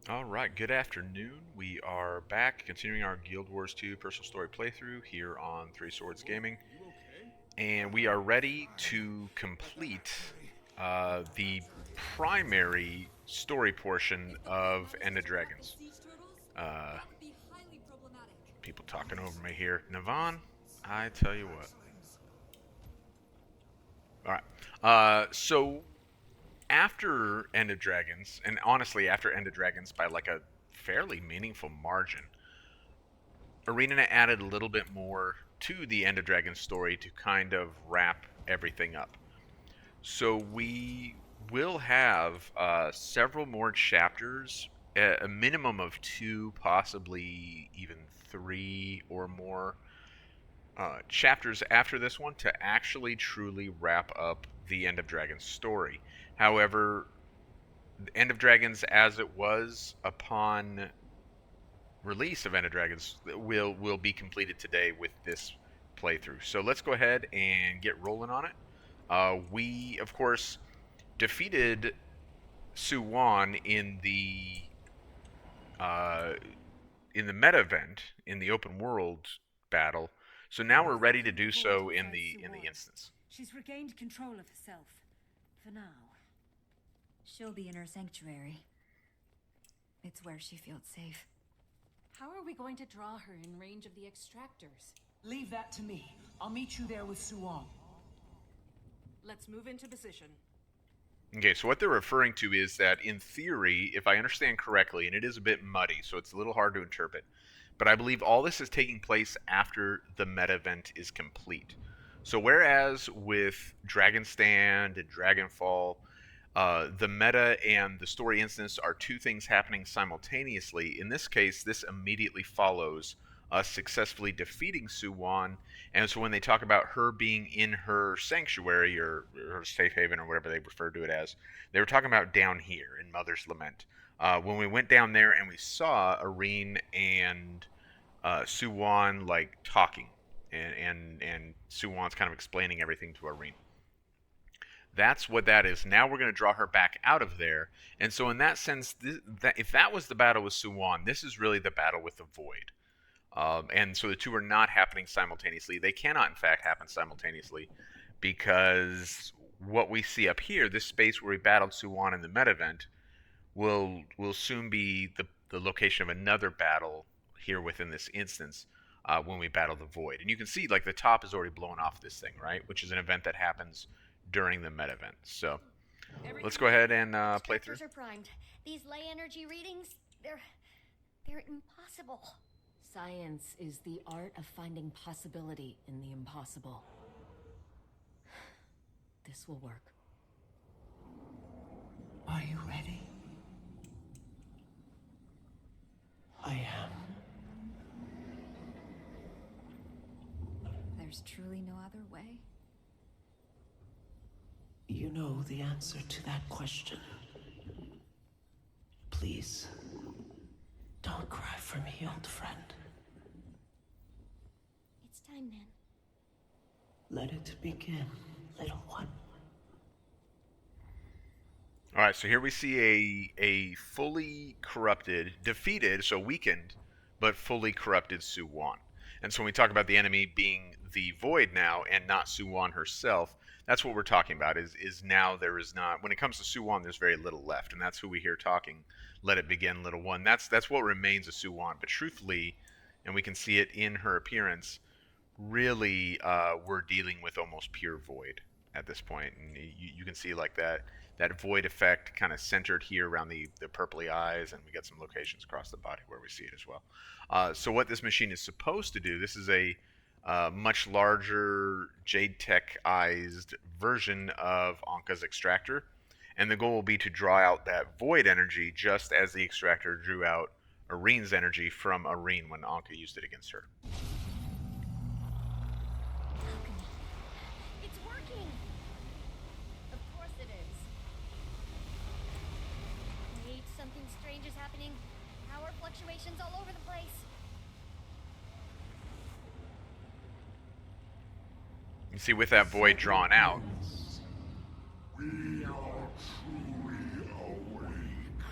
Alright, good afternoon. We are back continuing our Guild Wars 2 personal story playthrough here on Three Swords Gaming. And we are ready to complete the primary story portion of End of Dragons. Uh, People talking over me here. Navan, I tell you what. Alright, so after End of Dragons, and honestly after End of Dragons by like a fairly meaningful margin, Arena added a little bit more to the End of Dragons story to kind of wrap everything up. So we will have several more chapters, a minimum of two, possibly even three or more chapters after this one to actually truly wrap up the End of Dragons story. However, End of Dragons as it was upon release of End of Dragons will be completed today with this playthrough. So let's go ahead and get rolling on it. We, of course, defeated Suwan uh, in the meta event in the open world battle. So now we're ready to do so in the instance. She's regained control of herself. For now. She'll be in her sanctuary. It's where she feels safe. How are we going to draw her in range of the extractors? Leave that to me. I'll meet you there with Suwon. Let's move into position. Okay, so what they're referring to is that in theory, if I understand correctly, and it is a bit muddy, so it's a little hard to interpret, but I believe all this is taking place after the meta event is complete. So whereas with Dragon Stand and Dragonfall, the meta and the story instance are two things happening simultaneously. In this case, this immediately follows us successfully defeating Suwan. And so when they talk about her being in her sanctuary or her safe haven or whatever they refer to it as, they were talking about down here in Mother's Lament. When we went down there and we saw Irene and Suwan like talking, and Suwan's kind of explaining everything to Irene. That's what that is. Now we're going to draw her back out of there. And so in that sense, if that was the battle with Suwan, this is really the battle with the Void. And so the two are not happening simultaneously. They cannot, in fact, happen simultaneously because what we see up here, this space where we battled Suwan in the meta event, will soon be the location of another battle here within this instance when we battle the Void. And you can see like the top is already blown off this thing, right? Which is an event that happens during the meta event. So let's go ahead and play through. Are primed. These ley energy readings, they're impossible. Science is the art of finding possibility in the impossible. This will work. Are you ready? I am. There's truly no other way. You know the answer to that question. Please, don't cry for me, old friend. It's time then. Let it begin, little one. All right, so here we see a fully corrupted, defeated, so weakened, but fully corrupted Suwan. And so when we talk about the enemy being the Void now and not Suwan herself, that's what we're talking about. Is now there is not, when it comes to Suwan, there's very little left, and that's who we hear talking. Let it begin, little one. That's what remains of Suwan. But truthfully, and we can see it in her appearance, really we're dealing with almost pure Void at this point, and you can see like that Void effect kind of centered here around the purpley eyes, and we got some locations across the body where we see it as well. So what this machine is supposed to do, this is a much larger Jade Tech-ized version of Anka's extractor, and the goal will be to draw out that Void energy just as the extractor drew out Irene's energy from Irene when Anka used it against her. It's working! Of course it is. Wait, something strange is happening. Power fluctuations all over the place. You see, with that Void drawn out, We are truly awake.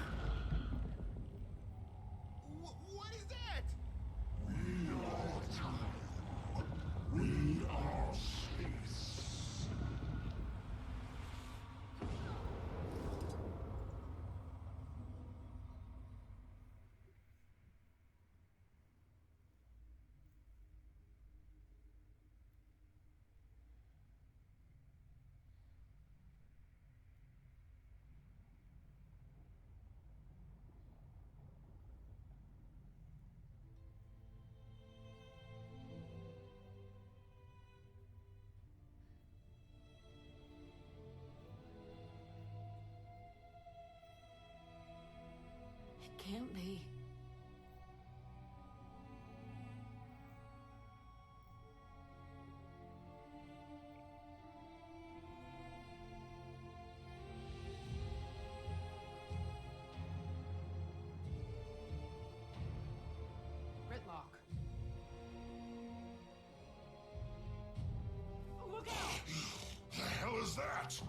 Rats!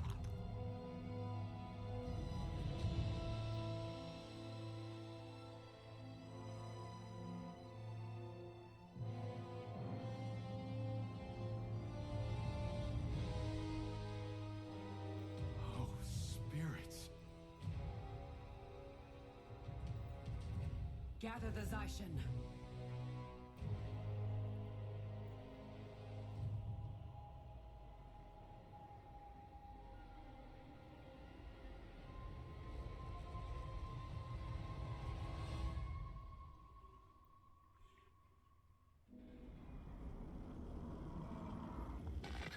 Oh, spirits. Gather the Zaishin.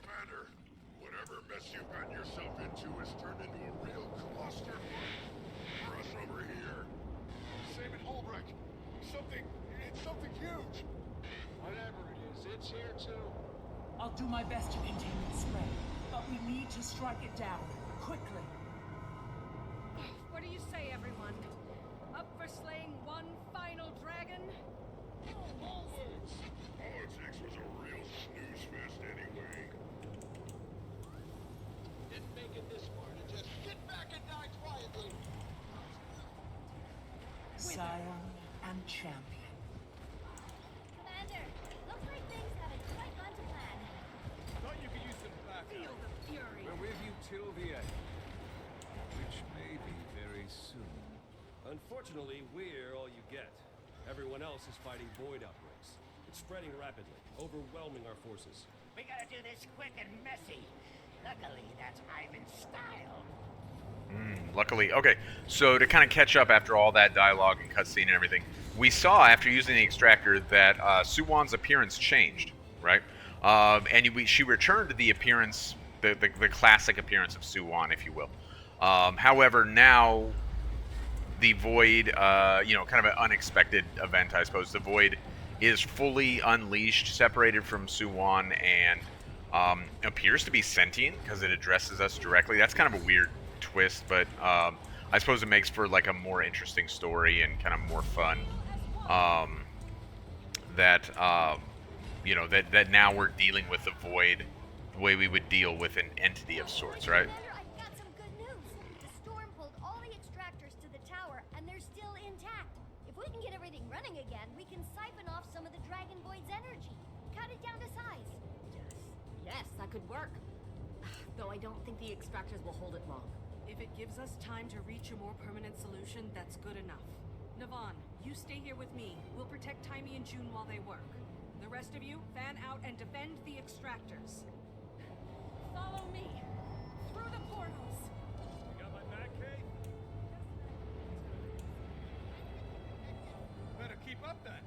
Commander, whatever mess you've gotten yourself into has turned into a real cluster for us over here. Same at Holbrook. It's something huge. Whatever it is, it's here too. I'll do my best to contain the spread, but we need to strike it down, quickly. What do you say, everyone? Up for slaying one final dragon? All Politics was a real snooze fest anyway. Didn't make it this far to just sit back and die quietly. Scion and champion. Commander, looks like things haven't quite gone to plan. Thought you could use some backup. Feel the fury. We're with you till the end. Which may be very soon. Unfortunately, we're all you get. Everyone else is fighting void outbreaks. It's spreading rapidly, overwhelming our forces. We gotta do this quick and messy. Luckily, that's Ivan's style. Luckily. Okay, so to kind of catch up after all that dialogue and cutscene and everything, we saw after using the extractor that Suwon's appearance changed, right? She returned to the appearance, the classic appearance of Suwon, if you will. However, now the Void, kind of an unexpected event, I suppose. The Void is fully unleashed, separated from Suwon, and appears to be sentient because it addresses us directly. That's kind of a weird twist, but I suppose it makes for like a more interesting story and kind of more fun. That now we're dealing with the Void the way we would deal with an entity of sorts, right? Commander, I've got some good news. The storm pulled all the extractors to the tower, and they're still intact. If we can get everything running again, we can siphon off some of the Dragon Void's energy. Cut it down to size. Yes, that could work. Though I don't think the extractors will hold it long. If it gives us time to reach a more permanent solution, that's good enough. Navon, you stay here with me. We'll protect Taimi and June while they work. The rest of you, fan out and defend the extractors. Follow me. Through the portals. You got my back, Kay? Better keep up then.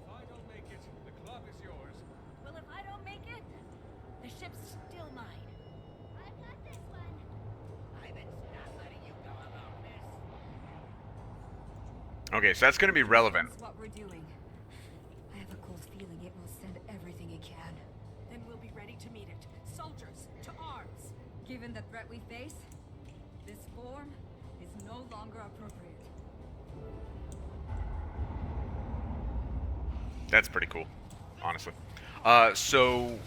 If I don't make it, the club is yours. Well, if I don't make it, the ship's still mine. I've got this one. Ivan's not letting you go alone, miss. Okay, so that's going to be relevant. That's what we're doing. I have a cold feeling it will send everything it can. Then we'll be ready to meet it. Soldiers, to arms. Given the threat we face, this form is no longer appropriate. That's pretty cool, honestly. So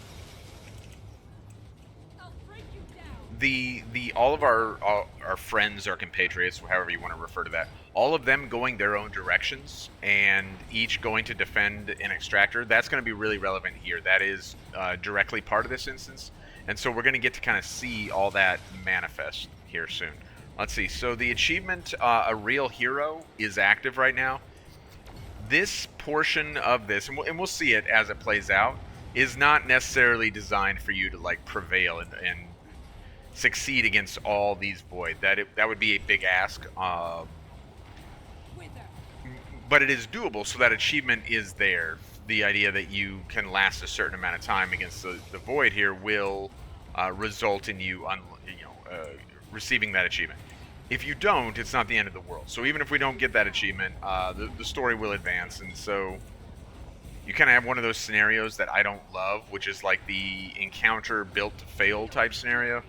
I'll break you down. the all of our friends, our compatriots, however you want to refer to that, all of them going their own directions and each going to defend an extractor, that's going to be really relevant here. That is directly part of this instance, and so we're going to get to kind of see all that manifest here soon. Let's see. So the achievement, a real hero, is active right now. This portion of this, and we'll see it as it plays out, is not necessarily designed for you to like prevail and succeed against all these Void. That would be a big ask. But it is doable, so that achievement is there. The idea that you can last a certain amount of time against the Void here will result in you, receiving that achievement. If you don't, it's not the end of the world. So even if we don't get that achievement, the story will advance, and so you kind of have one of those scenarios that I don't love, which is like the encounter built to fail type scenario.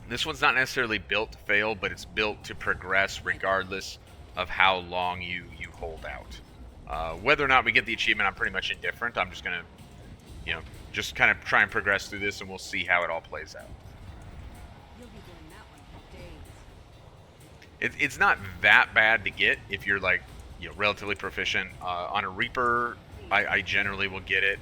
This one's not necessarily built to fail, but it's built to progress regardless of how long you hold out. Whether or not we get the achievement, I'm pretty much indifferent. I'm just gonna, just kind of try and progress through this, and we'll see how it all plays out. You'll be doing that one for days. It's not that bad to get if you're like, relatively proficient. On a Reaper, I generally will get it.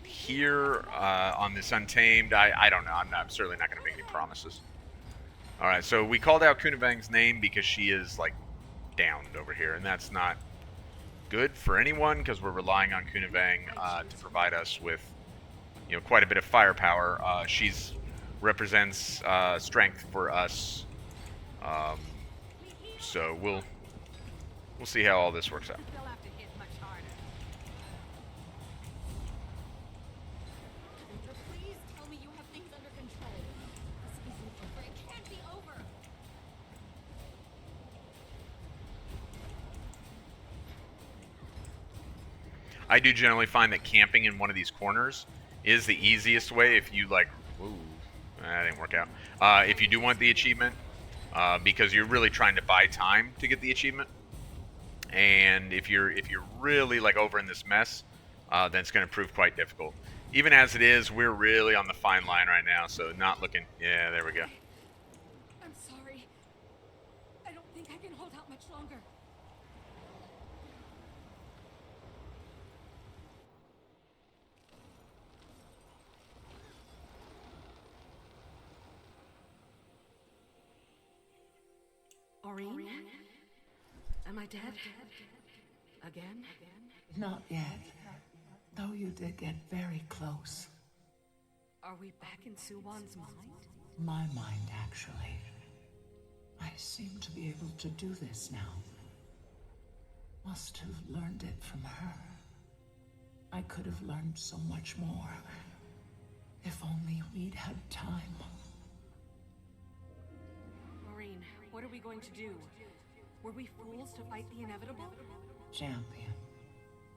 Here on this Untamed, I don't know. I'm certainly not going to make any promises. All right, so we called out Kunavang's name because she is like downed over here, and that's not good for anyone because we're relying on Kunavang to provide us with, quite a bit of firepower. She's represents strength for us, so we'll see how all this works out. They'll have to hit much harder. Please tell me you have things under control. This isn't over. It can't be over. I do generally find that camping in one of these corners is the easiest way if you like. Ooh, that didn't work out. If you do want the achievement, because you're really trying to buy time to get the achievement, and if you're really like over in this mess, then it's going to prove quite difficult. Even as it is, we're really on the fine line right now, so not looking. Yeah, there we go. I'm sorry. I don't think I can hold out much longer. Aurine? Am I dead? Again? Not yet. Though you did get very close. Are we back in Suwan's mind? My mind, actually. I seem to be able to do this now. Must have learned it from her. I could have learned so much more. If only we'd had time. Aurine, what are we going to do? Were we fools to fight the inevitable? Champion,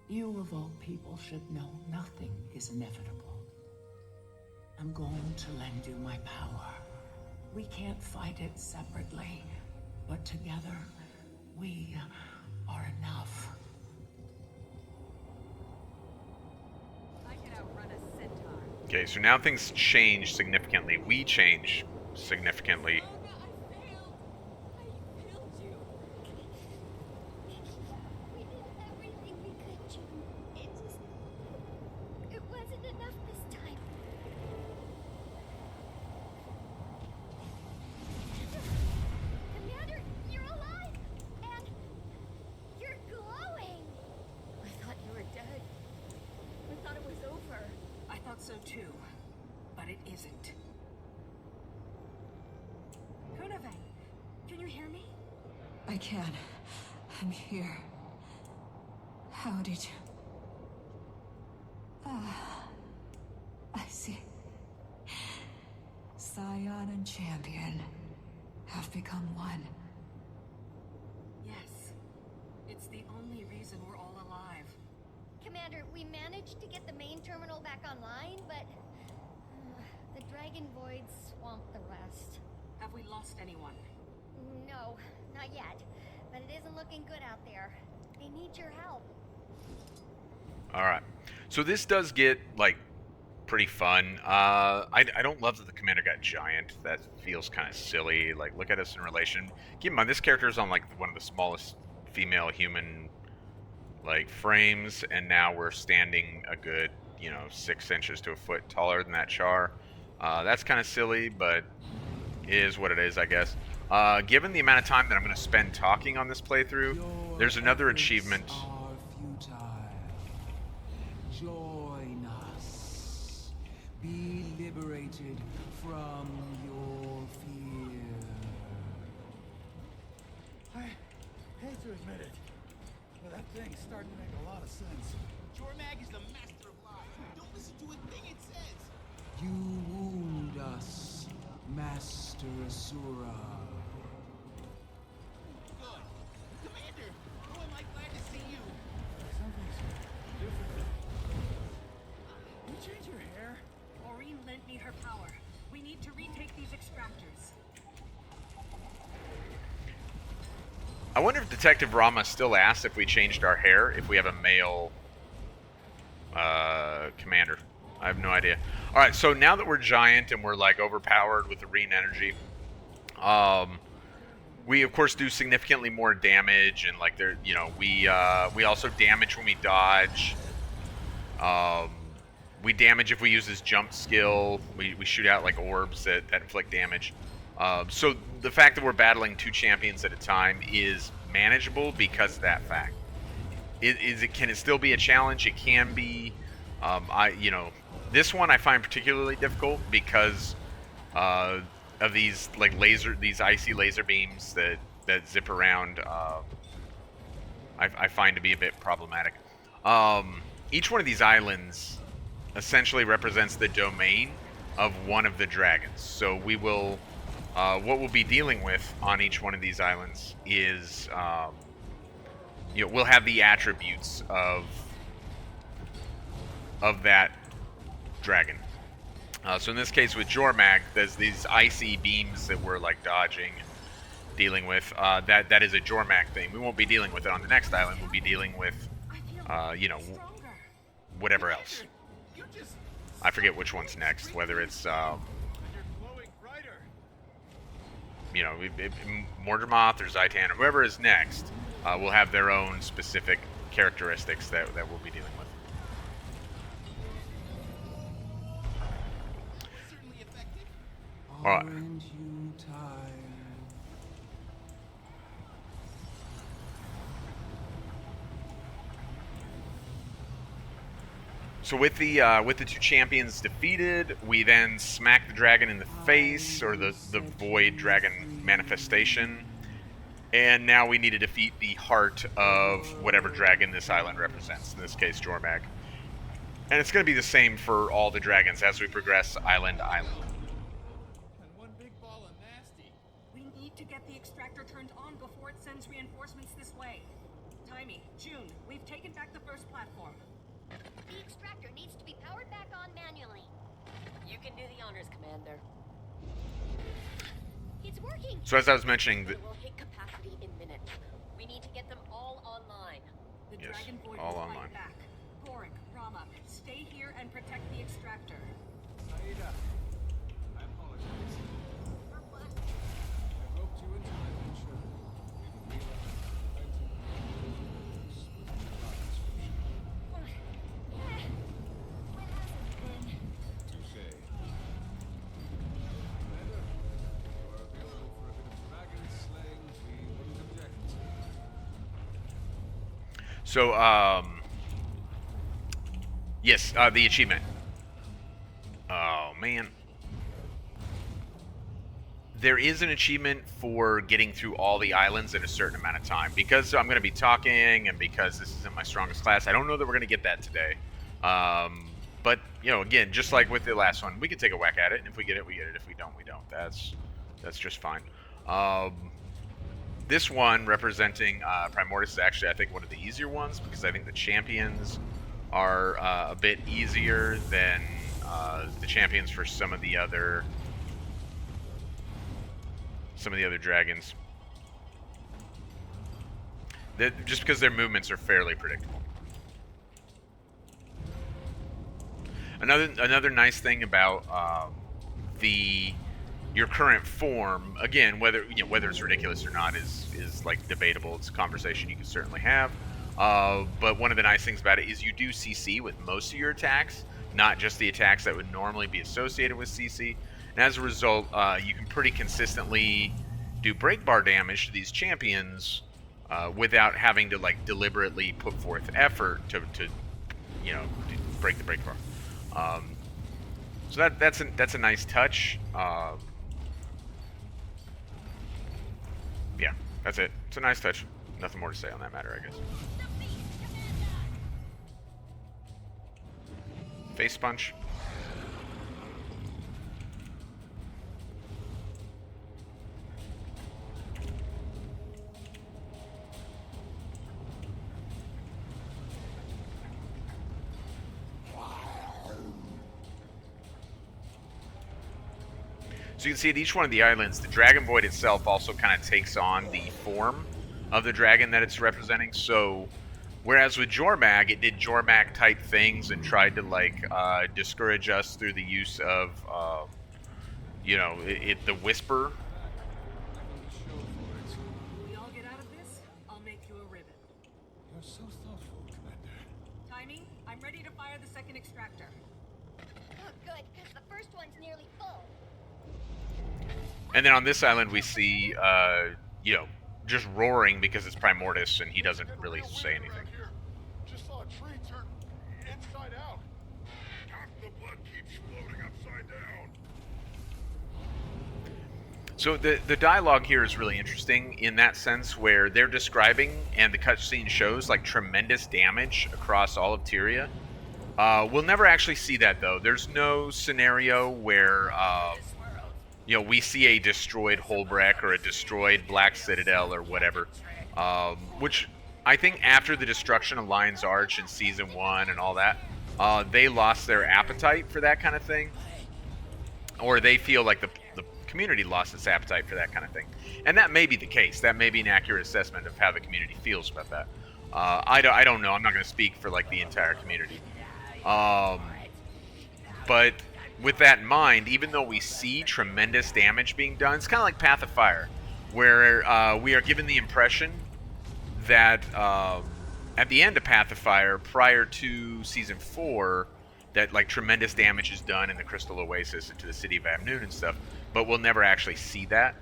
you of all people should know nothing is inevitable. I'm going to lend you my power. We can't fight it separately, but together, we are enough. I could outrun a centaur. Okay, so now things change significantly. We change significantly. We did everything we could, June. It wasn't enough this time. Commander, you're alive! And you're glowing! I thought you were dead. I thought it was over. I thought so too, but it isn't. Kunavang, can you hear me? I can. I'm here. How did you... I see. Scion and Champion have become one. Yes. It's the only reason we're all alive. Commander, we managed to get the main terminal back online, but the Dragon Void swamped the rest. Have we lost anyone? No, not yet. But it isn't looking good out there. They need your help. All right. So this does get like pretty fun. I don't love that the commander got giant. That feels kind of silly. Like, look at us in relation. Keep in mind, this character is on like one of the smallest female human like frames, and now we're standing a good 6 inches to a foot taller than that Char. That's kind of silly, but it is what it is, I guess. Given the amount of time that I'm going to spend talking on this playthrough, there's another achievement. Join us. Be liberated from your fear. I hate to admit it, but that thing's starting to make a lot of sense. Jormag is the master of lies. Don't listen to a thing it says. You wound us, Master Asura. Good. Commander, oh, am I glad to see you. Something's different. You change your hair? Aurine lent me her power. We need to retake these extractors. I wonder if Detective Rama still asks if we changed our hair, if we have a male Commander. I have no idea. All right, so now that we're giant and we're like overpowered with the Reen energy, we of course do significantly more damage, and like there, you know, we also damage when we dodge. We damage if we use this jump skill. We shoot out like orbs that inflict damage. So the fact that we're battling 2 champions at a time is manageable because of that fact. Can it still be a challenge? It can be. This one I find particularly difficult because of these like these icy laser beams that zip around. I find to be a bit problematic. Each one of these islands essentially represents the domain of one of the dragons. So we will, what we'll be dealing with on each one of these islands is, we'll have the attributes of that dragon. So in this case with Jormag, there's these icy beams that we're like dodging and dealing with. That is a Jormag thing. We won't be dealing with it on the next island. We'll be dealing with, whatever else. I forget which one's next. Whether it's, Mordermoth or Zaitan or whoever is next, will have their own specific characteristics that we'll be dealing with. All right. So with the 2 champions defeated, we then smack the dragon in the face, or the void dragon manifestation, and now we need to defeat the heart of whatever dragon this island represents. In this case, Jormag. And it's going to be the same for all the dragons as we progress island to island. We need to get the extractor turned on before it sends reinforcements this way. Timey, June, we've taken back the first platform. The extractor needs to be powered back on manually. You can do the honors, Commander. It's working. So as I was mentioning, We'll hit capacity in minutes. We need to get them all online. The Yes, Dragon Void all will online. fight back. Gorik, Rama, stay here and protect the extractor. Saida, I apologize. I roped you into my venture. Didn't realize I took When has it been? Touché. Commander, you are available for a bit of dragon slaying. We wouldn't object. So, yes, the achievement. Oh, man. There is an achievement for getting through all the islands in a certain amount of time. Because I'm going to be talking, and because this isn't my strongest class, I don't know that we're going to get that today. But, again, just like with the last one, we can take a whack at it, and if we get it, we get it. If we don't, we don't. That's just fine. This one, representing Primordus, is actually, I think, one of the easier ones, because I think the champions are a bit easier than the champions for some of the other dragons. Just because their movements are fairly predictable. Another nice thing about your current form, again, whether it's ridiculous or not is like debatable. It's a conversation you can certainly have. But one of the nice things about it is you do CC with most of your attacks, not just the attacks that would normally be associated with CC. And as a result, you can pretty consistently do break bar damage to these champions without having to like deliberately put forth effort to break the break bar. So that's a nice touch. Yeah, that's it. It's a nice touch. Nothing more to say on that matter, I guess. Face punch. So you can see at each one of the islands, the Dragon Void itself also kind of takes on the form of the dragon that it's representing. So Whereas with Jormag, it did Jormag type things and tried to like discourage us through the use of, the whisper. We all get out of this, I'll make you a ribbon. You're so thoughtful, Commander. Timing, I'm ready to fire the second extractor. Oh, good, because the first one's nearly full. And then on this island, we see, just roaring because it's Primordius and he doesn't really say anything. Just saw a tree turn inside out. Half the blood keeps floating upside down. So the dialogue here is really interesting in that sense where they're describing, and the cutscene shows, like, tremendous damage across all of Tyria. We'll never actually see that, though. There's no scenario where, we see a destroyed Holbreck or a destroyed Black Citadel or whatever. Which I think after the destruction of Lion's Arch in Season 1 and all that, they lost their appetite for that kind of thing. Or they feel like the community lost its appetite for that kind of thing. And that may be the case. That may be an accurate assessment of how the community feels about that. I don't know. I'm not going to speak for, like, the entire community. But with that in mind, even though we see tremendous damage being done, it's kind of like Path of Fire, where we are given the impression that at the end of Path of Fire, prior to Season 4, that, like, tremendous damage is done in the Crystal Oasis and to the city of Amnoon and stuff, but we'll never actually see that.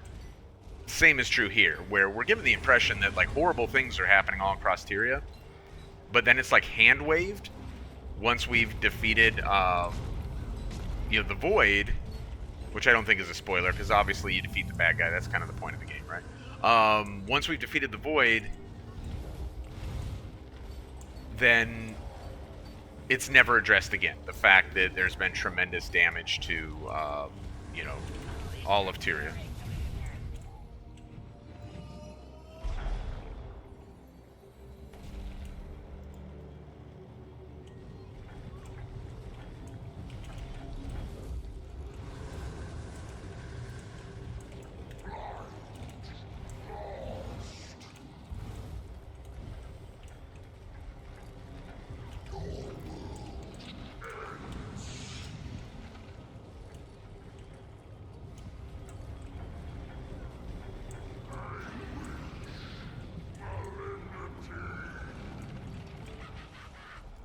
Same is true here, where we're given the impression that, like, horrible things are happening all across Tyria, but then it's, like, hand-waved once we've defeated, the Void, which I don't think is a spoiler, because obviously you defeat the bad guy. That's kind of the point of the game, right? Once we've defeated the Void, then it's never addressed again. The fact that there's been tremendous damage to, all of Tyria.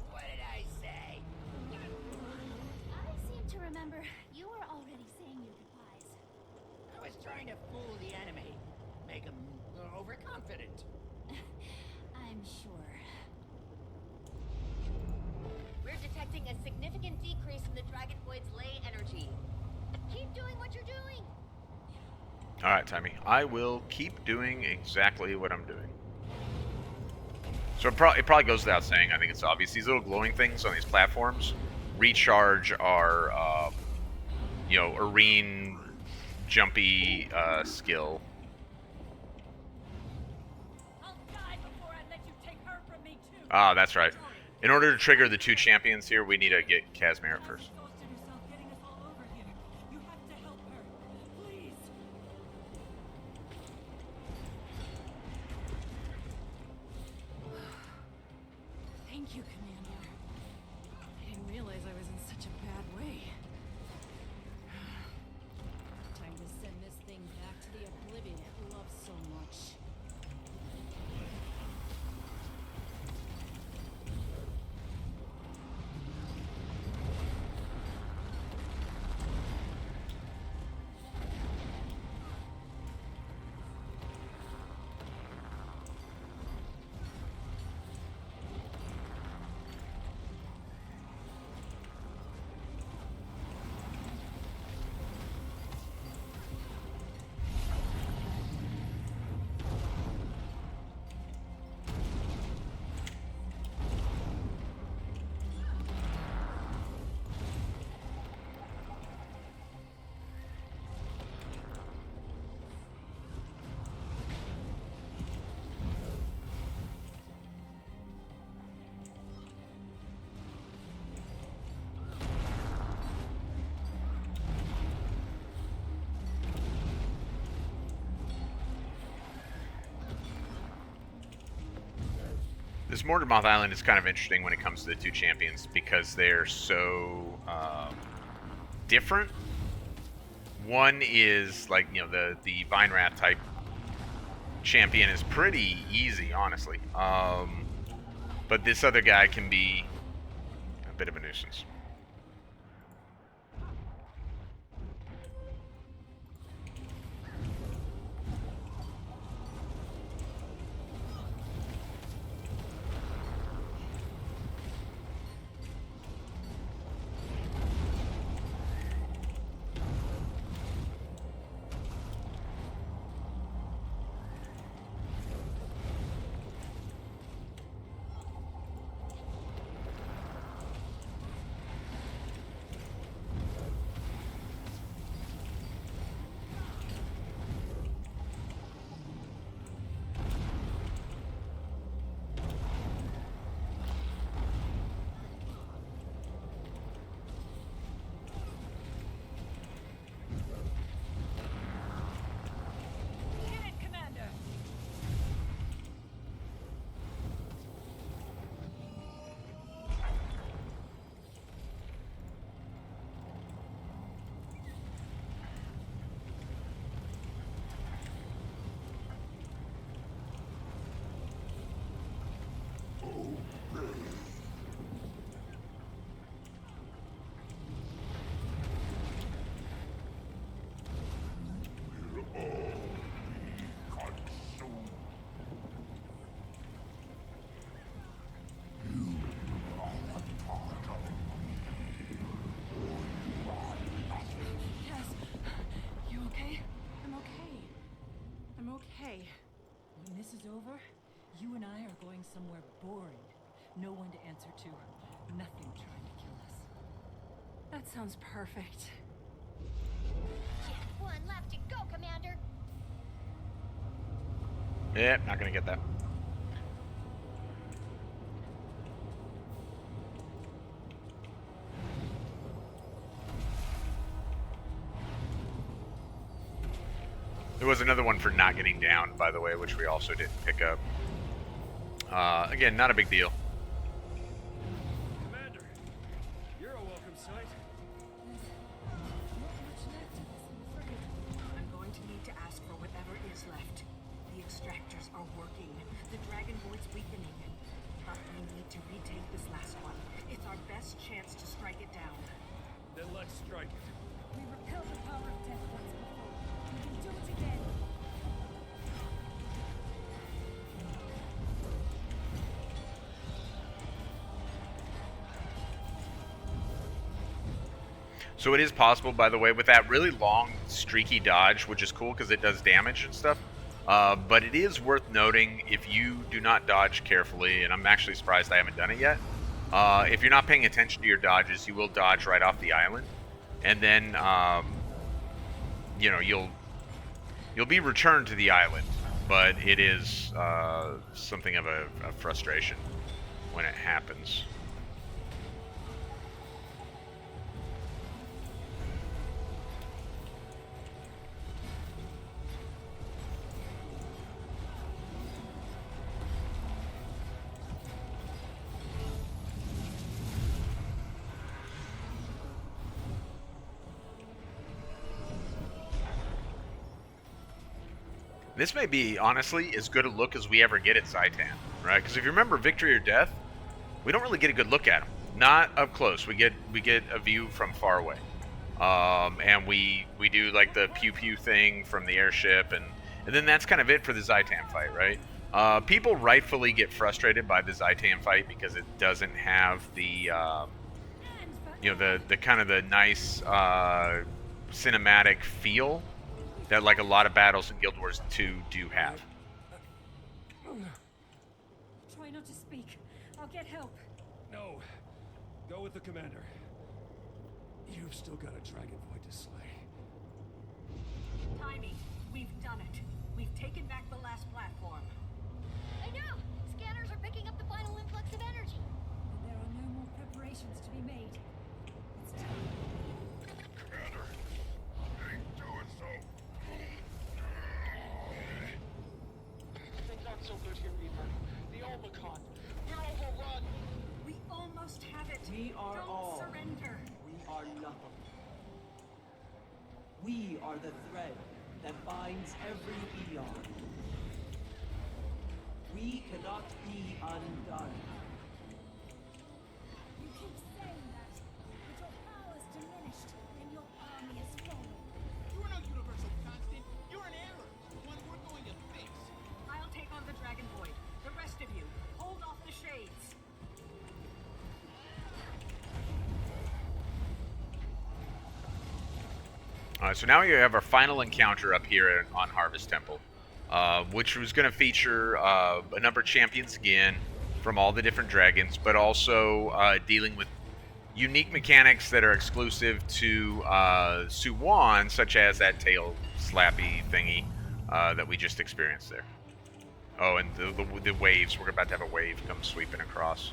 What did I say? I seem to remember you were already saying your goodbyes. I was trying to fool the enemy. Make them overconfident. I'm sure. We're detecting a significant decrease in the Dragon Void's ley energy. Keep doing what you're doing. Alright, Timmy. I will keep doing exactly what I'm doing. So it probably goes without saying, I think it's obvious, these little glowing things on these platforms recharge our, arene jumpy skill. I'll die before I let you take her from me too. Ah, that's right. In order to trigger the two champions here, we need to get Casimir first. Exhausted herself getting us all over here. You have to help her. Please. Thank you, Commander. I didn't realize I was in such a bad way. Time to send this thing back to the oblivion it loves so much. This Mortarmouth Island is kind of interesting when it comes to the two champions because they're so different. One is like, you know, the Vine Wrath type champion is pretty easy, honestly. But this other guy can be a bit of a nuisance. Okay. When this is over, you and I are going somewhere boring. No one to answer to. Nothing trying to kill us. That sounds perfect. Just one left to go, Commander. Yeah, not gonna get that. There was another one for not getting down, by the way, which we also didn't pick up. Again, not a big deal. Commander, you're a welcome sight. I'm going to need to ask for whatever is left. The extractors are working. The Dragon Void's weakening. But we need to retake this last one. It's our best chance to strike it down. Then let's strike it. We repelled the power of death once before. We can do it again. So it is possible, by the way, with that really long, streaky dodge, which is cool because it does damage and stuff. But it is worth noting, if you do not dodge carefully, and I'm actually surprised I haven't done it yet, if you're not paying attention to your dodges, you will dodge right off the island. And then, you know, you'll be returned to the island. But it is something of a frustration when it happens. This may be, honestly, as good a look as we ever get at Zaitan, right? Because if you remember Victory or Death, we don't really get a good look at him. Not up close. We get a view from far away. And we do like the pew pew thing from the airship, and then that's kind of it for the Zaitan fight, right? People rightfully get frustrated by the Zaitan fight because it doesn't have the you know, the kind of the nice cinematic feel that like a lot of battles in Guild Wars 2 do have. Try not to speak. I'll get help. No. Go with the commander. You've still got a Dragon Void to slay. Timey, we've done it. We've taken back the last platform. I know! Scanners are picking up the final influx of energy. There are no more preparations to be made. It's time. Commander, ain't doing so. Things aren't so good here, Reaper. The Omicron. We're We are Don't all. surrender. We are nothing. We are the thread that binds every eon. We cannot be undone. You keep saying that, but your power is diminished and your army is falling. You are no universal constant. You're an error. One we're going to fix. I'll take on the Dragon Void. The rest of you, hold off the shades. So now we have our final encounter up here on Harvest Temple, which was going to feature a number of champions again from all the different dragons, but also dealing with unique mechanics that are exclusive to Suwon, such as that tail slappy thingy that we just experienced there. Oh, and the waves. We're about to have a wave come sweeping across.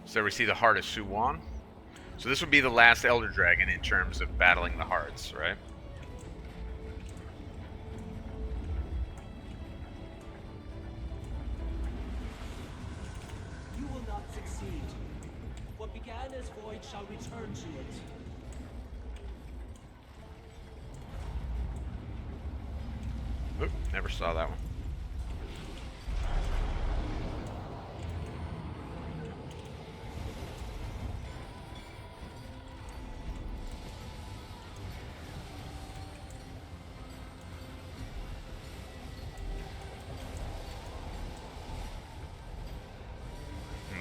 So we see the Heart of Suwon. So this would be the last Elder Dragon in terms of battling the hearts, right? You will not succeed. What began as void shall return to it. Oop, never saw that one.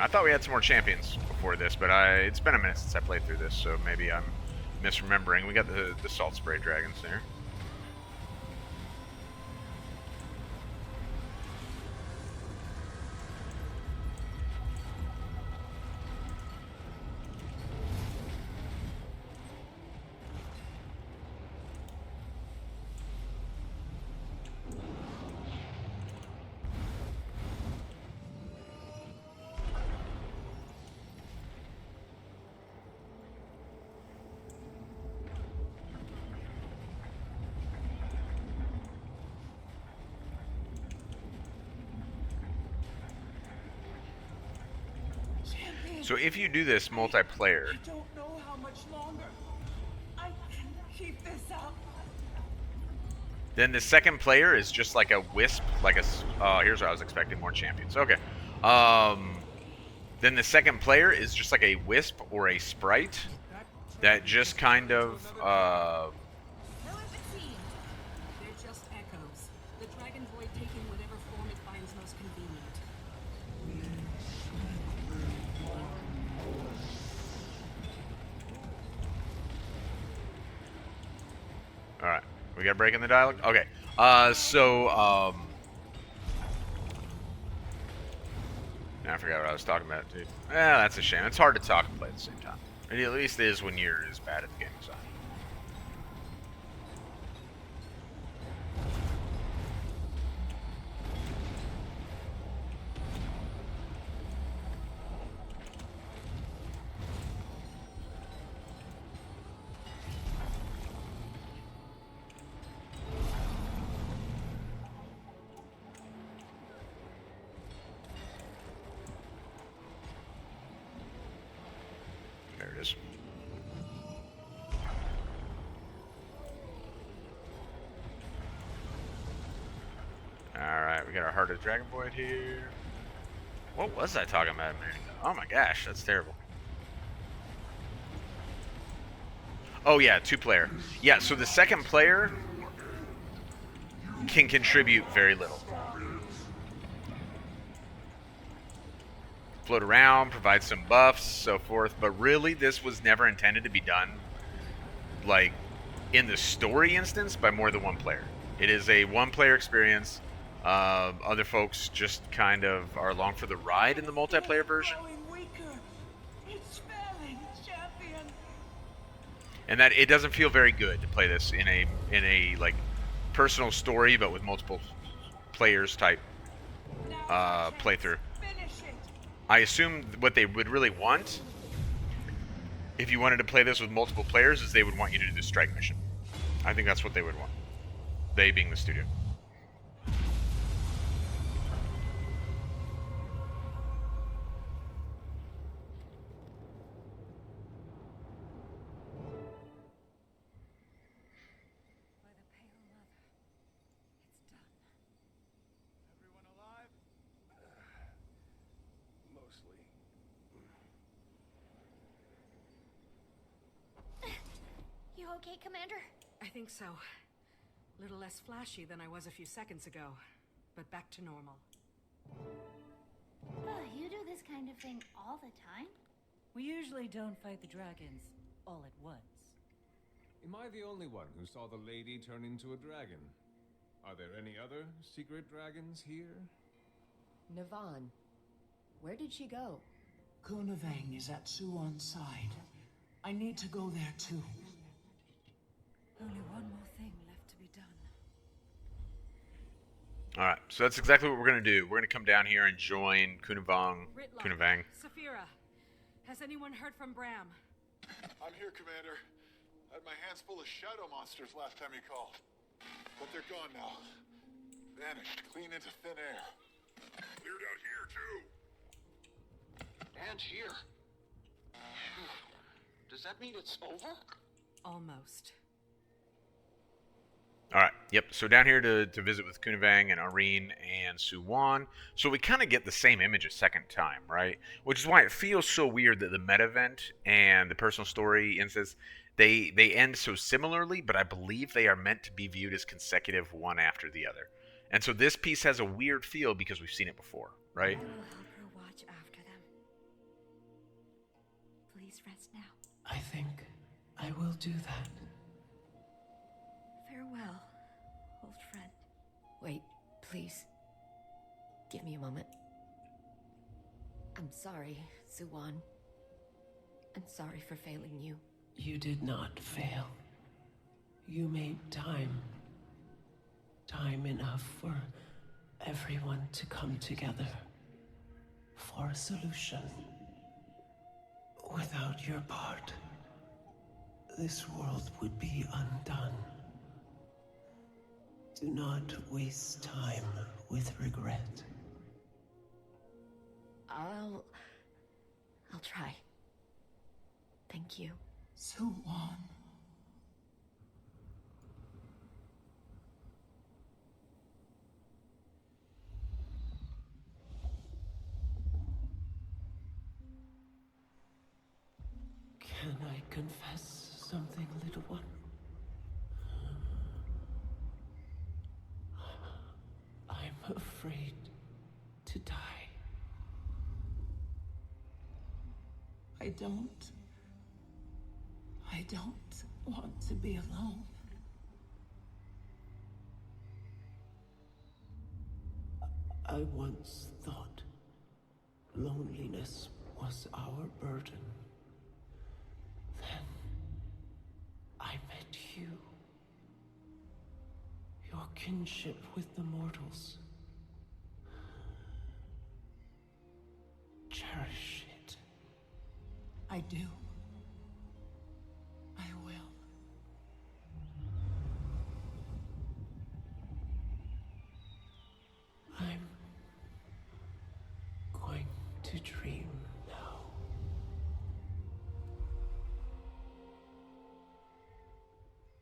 I thought we had some more champions before this, but it's been a minute since I played through this, so maybe I'm misremembering. We got the Salt Spray Dragons there. So if you do this multiplayer, I don't know how much longer I can keep this up. then the second player is just like a wisp, like a. Here's what I was expecting: more champions. Okay. Then the second player is just like a wisp or a sprite that just kind of. How it seemed. They're just echoes. The Dragon Void taking whatever form it finds most convenient. All right, we got a break in the dialogue. Okay. I forgot what I was talking about, dude. That's a shame. It's hard to talk and play at the same time. At least it is when you're as bad at the game as I am. There it is. Alright, we got our Heart of Dragon Void here. What was I talking about a minute ago? Oh my gosh, that's terrible. Oh yeah, 2-player. Yeah, so the second player can contribute very little. Float around, provide some buffs, so forth, but really this was never intended to be done, like, in the story instance by more than one player. It is a one-player experience. Other folks just kind of are along for the ride in the multiplayer version. It's growing weaker. It's failing, champion. and that it doesn't feel very good to play this in a like personal story, but with multiple players type playthrough. I assume what they would really want, if you wanted to play this with multiple players, is they would want you to do the strike mission. I think that's what they would want. They being the studio. By the Pale Mother, it's done. Everyone alive? Mostly. You okay, Commander? I think so. Little less flashy than I was a few seconds ago, but back to normal. Oh, you do this kind of thing all the time? We usually don't fight the dragons all at once. Am I the only one who saw the lady turn into a dragon? Are there any other secret dragons here? Navon, where did she go? Kunavang is at Suwon's side. I need to go there too. Only one more thing left to be done. Alright, so that's exactly what we're going to do. We're going to come down here and join Kunavang. Saphira, has anyone heard from Bram? I'm here, Commander. I had my hands full of shadow monsters last time you called. But they're gone now. Vanished, clean into thin air. Cleared out here, too. And here. Does that mean it's over? Almost. Alright, yep, so down here to visit with Kunavang and Areen and Suwon. So we kind of get the same image a second time, right? Which is why it feels so weird that the meta event and the personal story instance, they end so similarly, but I believe they are meant to be viewed as consecutive one after the other. And so this piece has a weird feel because we've seen it before, right? I will help her watch after them. Please rest now. I think I will do that. Farewell, old friend. Wait, please. Give me a moment. I'm sorry, Suwon. I'm sorry for failing you. You did not fail. You made time. Time enough for everyone to come together. For a solution. Without your part, this world would be undone. Do not waste time with regret. I'll try. Thank you. Suwon. Can I confess something, little one? I'm afraid to die. I don't want to be alone. I once thought loneliness was our burden. Then I met you. Your kinship with the mortals. Cherish it. I do. I will. I'm going to dream now.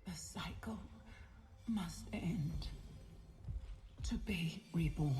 The cycle must end. To be reborn.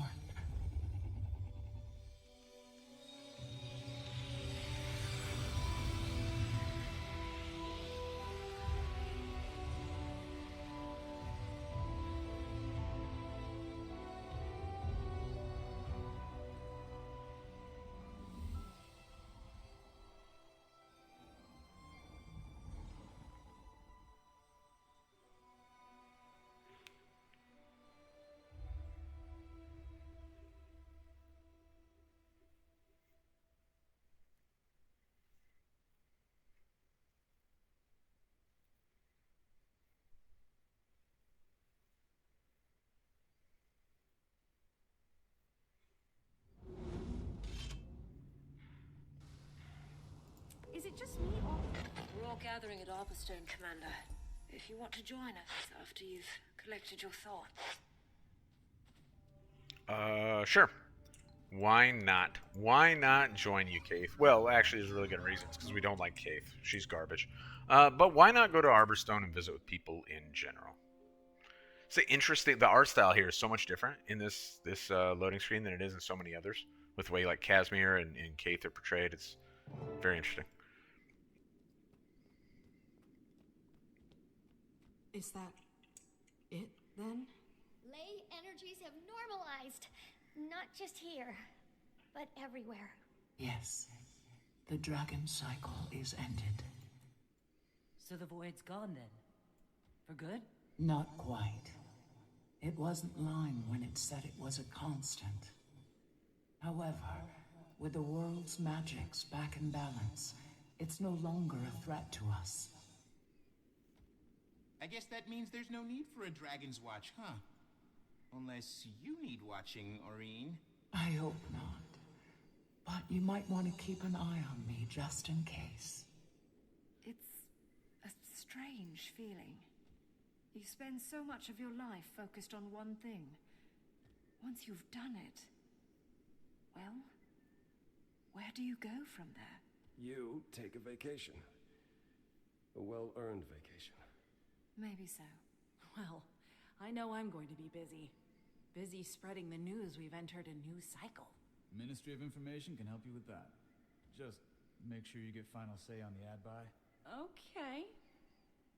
just me or... We're all gathering at Arborstone, Commander. If you want to join us after you've collected your thoughts. Sure. Why not? Why not join you, Kaith? Well, actually, there's really good reasons, because we don't like Kaith. She's garbage. But why not go to Arborstone and visit with people in general? It's interesting. The art style here is so much different in this loading screen than it is in so many others. With the way like Casimir and Kaith are portrayed, it's very interesting. Is that it, then? Ley energies have normalized. Not just here, but everywhere. Yes. The dragon cycle is ended. So the void's gone then? For good? Not quite. It wasn't lying when it said it was a constant. However, with the world's magics back in balance, it's no longer a threat to us. I guess that means there's no need for a Dragon's Watch, huh? Unless you need watching, Aurene. I hope not. But you might want to keep an eye on me just in case. It's a strange feeling. You spend so much of your life focused on one thing. Once you've done it, well, where do you go from there? You take a vacation. A well-earned vacation. Maybe so. Well, I know I'm going to be busy. Busy spreading the news we've entered a new cycle. Ministry of Information can help you with that. Just make sure you get final say on the ad buy. Okay.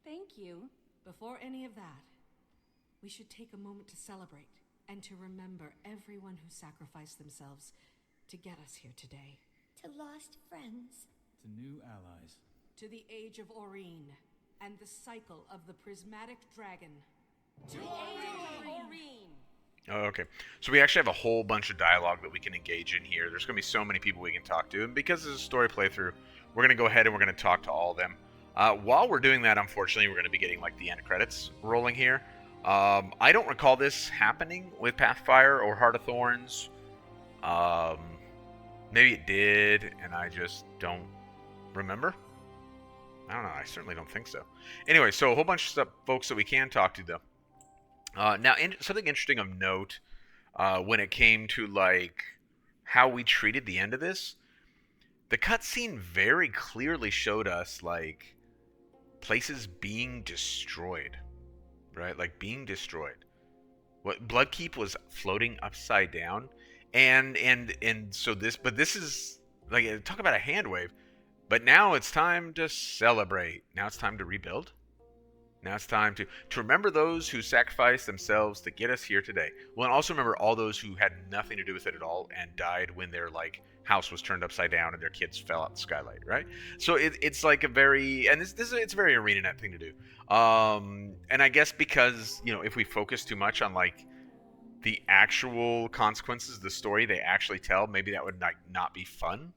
Thank you. Before any of that, we should take a moment to celebrate and to remember everyone who sacrificed themselves to get us here today. To lost friends. To new allies. To the Age of Aurene and the cycle of the Prismatic Dragon. To the Age of Aurene! Oh, okay. So we actually have a whole bunch of dialogue that we can engage in here. There's going to be so many people we can talk to. And because this is a story playthrough, we're going to go ahead and we're going to talk to all of them. While we're doing that, unfortunately, we're going to be getting like the end credits rolling here. I don't recall this happening with Pathfire or Heart of Thorns. Maybe it did, and I just don't remember. I don't know. I certainly don't think so. Anyway, so a whole bunch of stuff, folks that we can talk to, though. Now, something interesting of note when it came to like how we treated the end of this, the cutscene very clearly showed us like places being destroyed, right? Like being destroyed. What Bloodkeep was floating upside down, and so this is like, talk about a hand wave. But now it's time to celebrate. Now it's time to rebuild. Now it's time to remember those who sacrificed themselves to get us here today. Well, and also remember all those who had nothing to do with it at all and died when their like house was turned upside down and their kids fell out the skylight, right? So it's like a very, and it's a very ArenaNet thing to do. And I guess because, you know, if we focus too much on like the actual consequences of the story they actually tell, maybe that would like not be fun.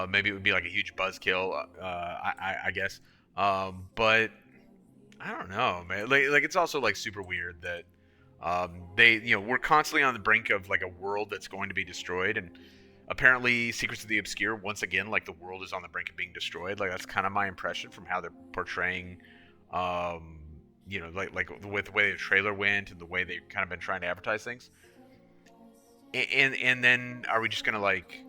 Maybe it would be like a huge buzzkill, I guess. But I don't know, man. Like it's also like super weird that we're constantly on the brink of like a world that's going to be destroyed, and apparently Secrets of the Obscure, once again, like the world is on the brink of being destroyed. Like that's kind of my impression from how they're portraying, like with the way the trailer went and the way they've kind of been trying to advertise things. And then are we just gonna like,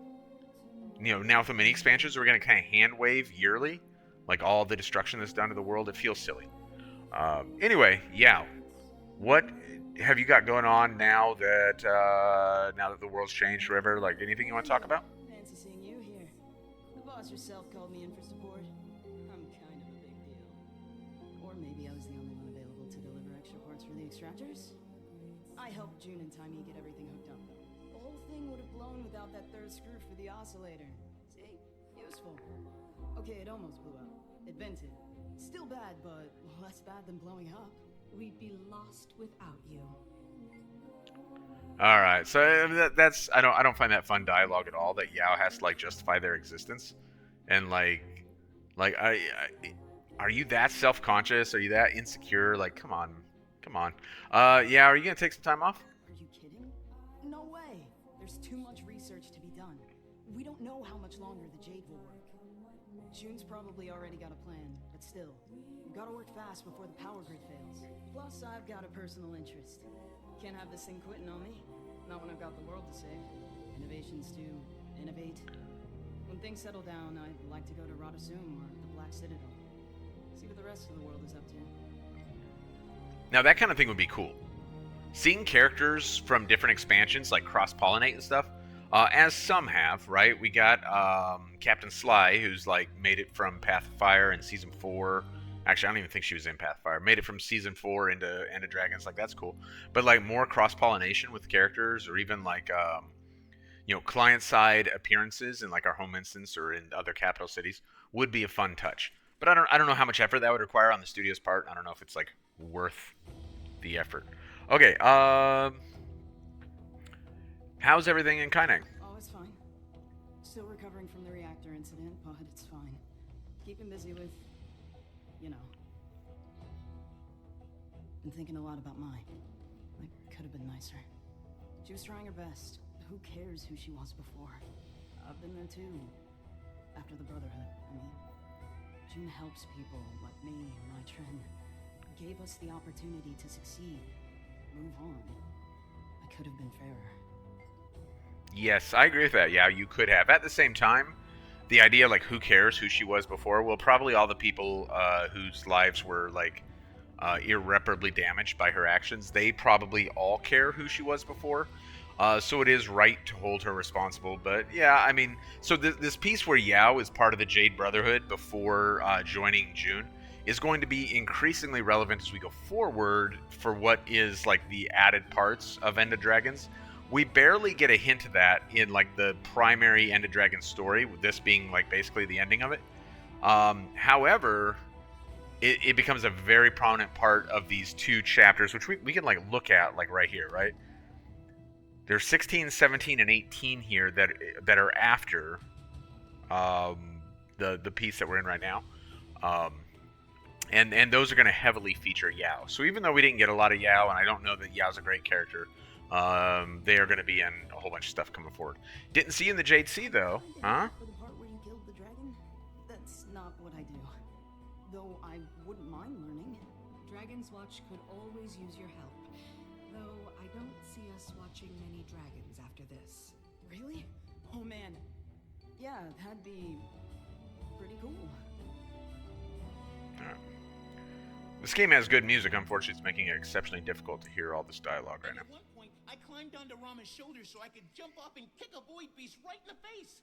now with the mini expansions, we're gonna kind of hand wave yearly, like all the destruction that's done to the world? It feels silly. Anyway, yeah. What have you got going on now that the world's changed or whatever? Like anything you want to talk about? Fancy seeing you here. The boss herself called me in for support. I'm kind of a big deal. Or maybe I was the only one available to deliver extra parts for the extractors. I helped June and Timey get everything hooked up. The whole thing would have blown without that third screw for the oscillator. See? Useful. Okay, it almost blew up. It vented. Still bad, but less bad than blowing up. We'd be lost without you. All right, so that's I don't find that fun dialogue at all. That Yao has to like justify their existence, and like are you that self-conscious? Are you that insecure? Like, come on. Yeah, are you gonna take some time off? Are you kidding? No way. There's too much research to be done. We don't know how much longer the Jade will work. June's probably already got a plan, but still, we've gotta work fast before the power grid fails. Plus, I've got a personal interest. Can't have this thing quitting on me. Not when I've got the world to save. Innovations to innovate. When things settle down, I'd like to go to Radasum or the Black Citadel. See what the rest of the world is up to. Now that kind of thing would be cool. Seeing characters from different expansions like cross-pollinate and stuff, as some have, right? We got Captain Sly, who's like made it from Path of Fire in Season 4. Actually, I don't even think she was in Path of Fire. Made it from Season 4 into End of Dragons. Like, that's cool. But like more cross-pollination with characters, or even like client-side appearances in like our home instance or in other capital cities would be a fun touch. But I don't know how much effort that would require on the studio's part. I don't know if it's like worth the effort. Okay, how's everything in Kaineng? Oh, it's fine. Still recovering from the reactor incident, but it's fine. Keeping busy with, you know. Been thinking a lot about mine. Like, could have been nicer. She was trying her best. Who cares who she was before? I've been there too. After the Brotherhood, I mean. June helps people like me and my Trin. Gave us the opportunity to succeed. Move on. I could have been fairer. Yes, I agree with that. Yeah, you could have. At the same time, the idea, like, who cares who she was before? Well, probably all the people whose lives were, like, irreparably damaged by her actions, they probably all care who she was before. So it is right to hold her responsible. But, yeah, I mean, so this piece where Yao is part of the Jade Brotherhood before joining June is going to be increasingly relevant as we go forward for what is, like, the added parts of End of Dragons. We barely get a hint of that in, like, the primary End of Dragons story, with this being, like, basically the ending of it. However, it becomes a very prominent part of these two chapters, which we can, like, look at, like, right here, right? There's 16, 17, and 18 here that are after the piece that we're in right now. And those are going to heavily feature Yao. So even though we didn't get a lot of Yao, and I don't know that Yao's a great character, they are going to be in a whole bunch of stuff coming forward. Didn't see you in the Jade Sea, though. Huh? For the part where you killed the dragon? That's not what I do. Though I wouldn't mind learning. Dragon's Watch could always use your help. Though I don't see us watching many dragons after this. Really? Oh man. Yeah, that'd be pretty cool. Alright. This game has good music. Unfortunately, it's making it exceptionally difficult to hear all this dialogue right now. At one point, I climbed onto Rama's shoulder so I could jump off and kick a void beast right in the face.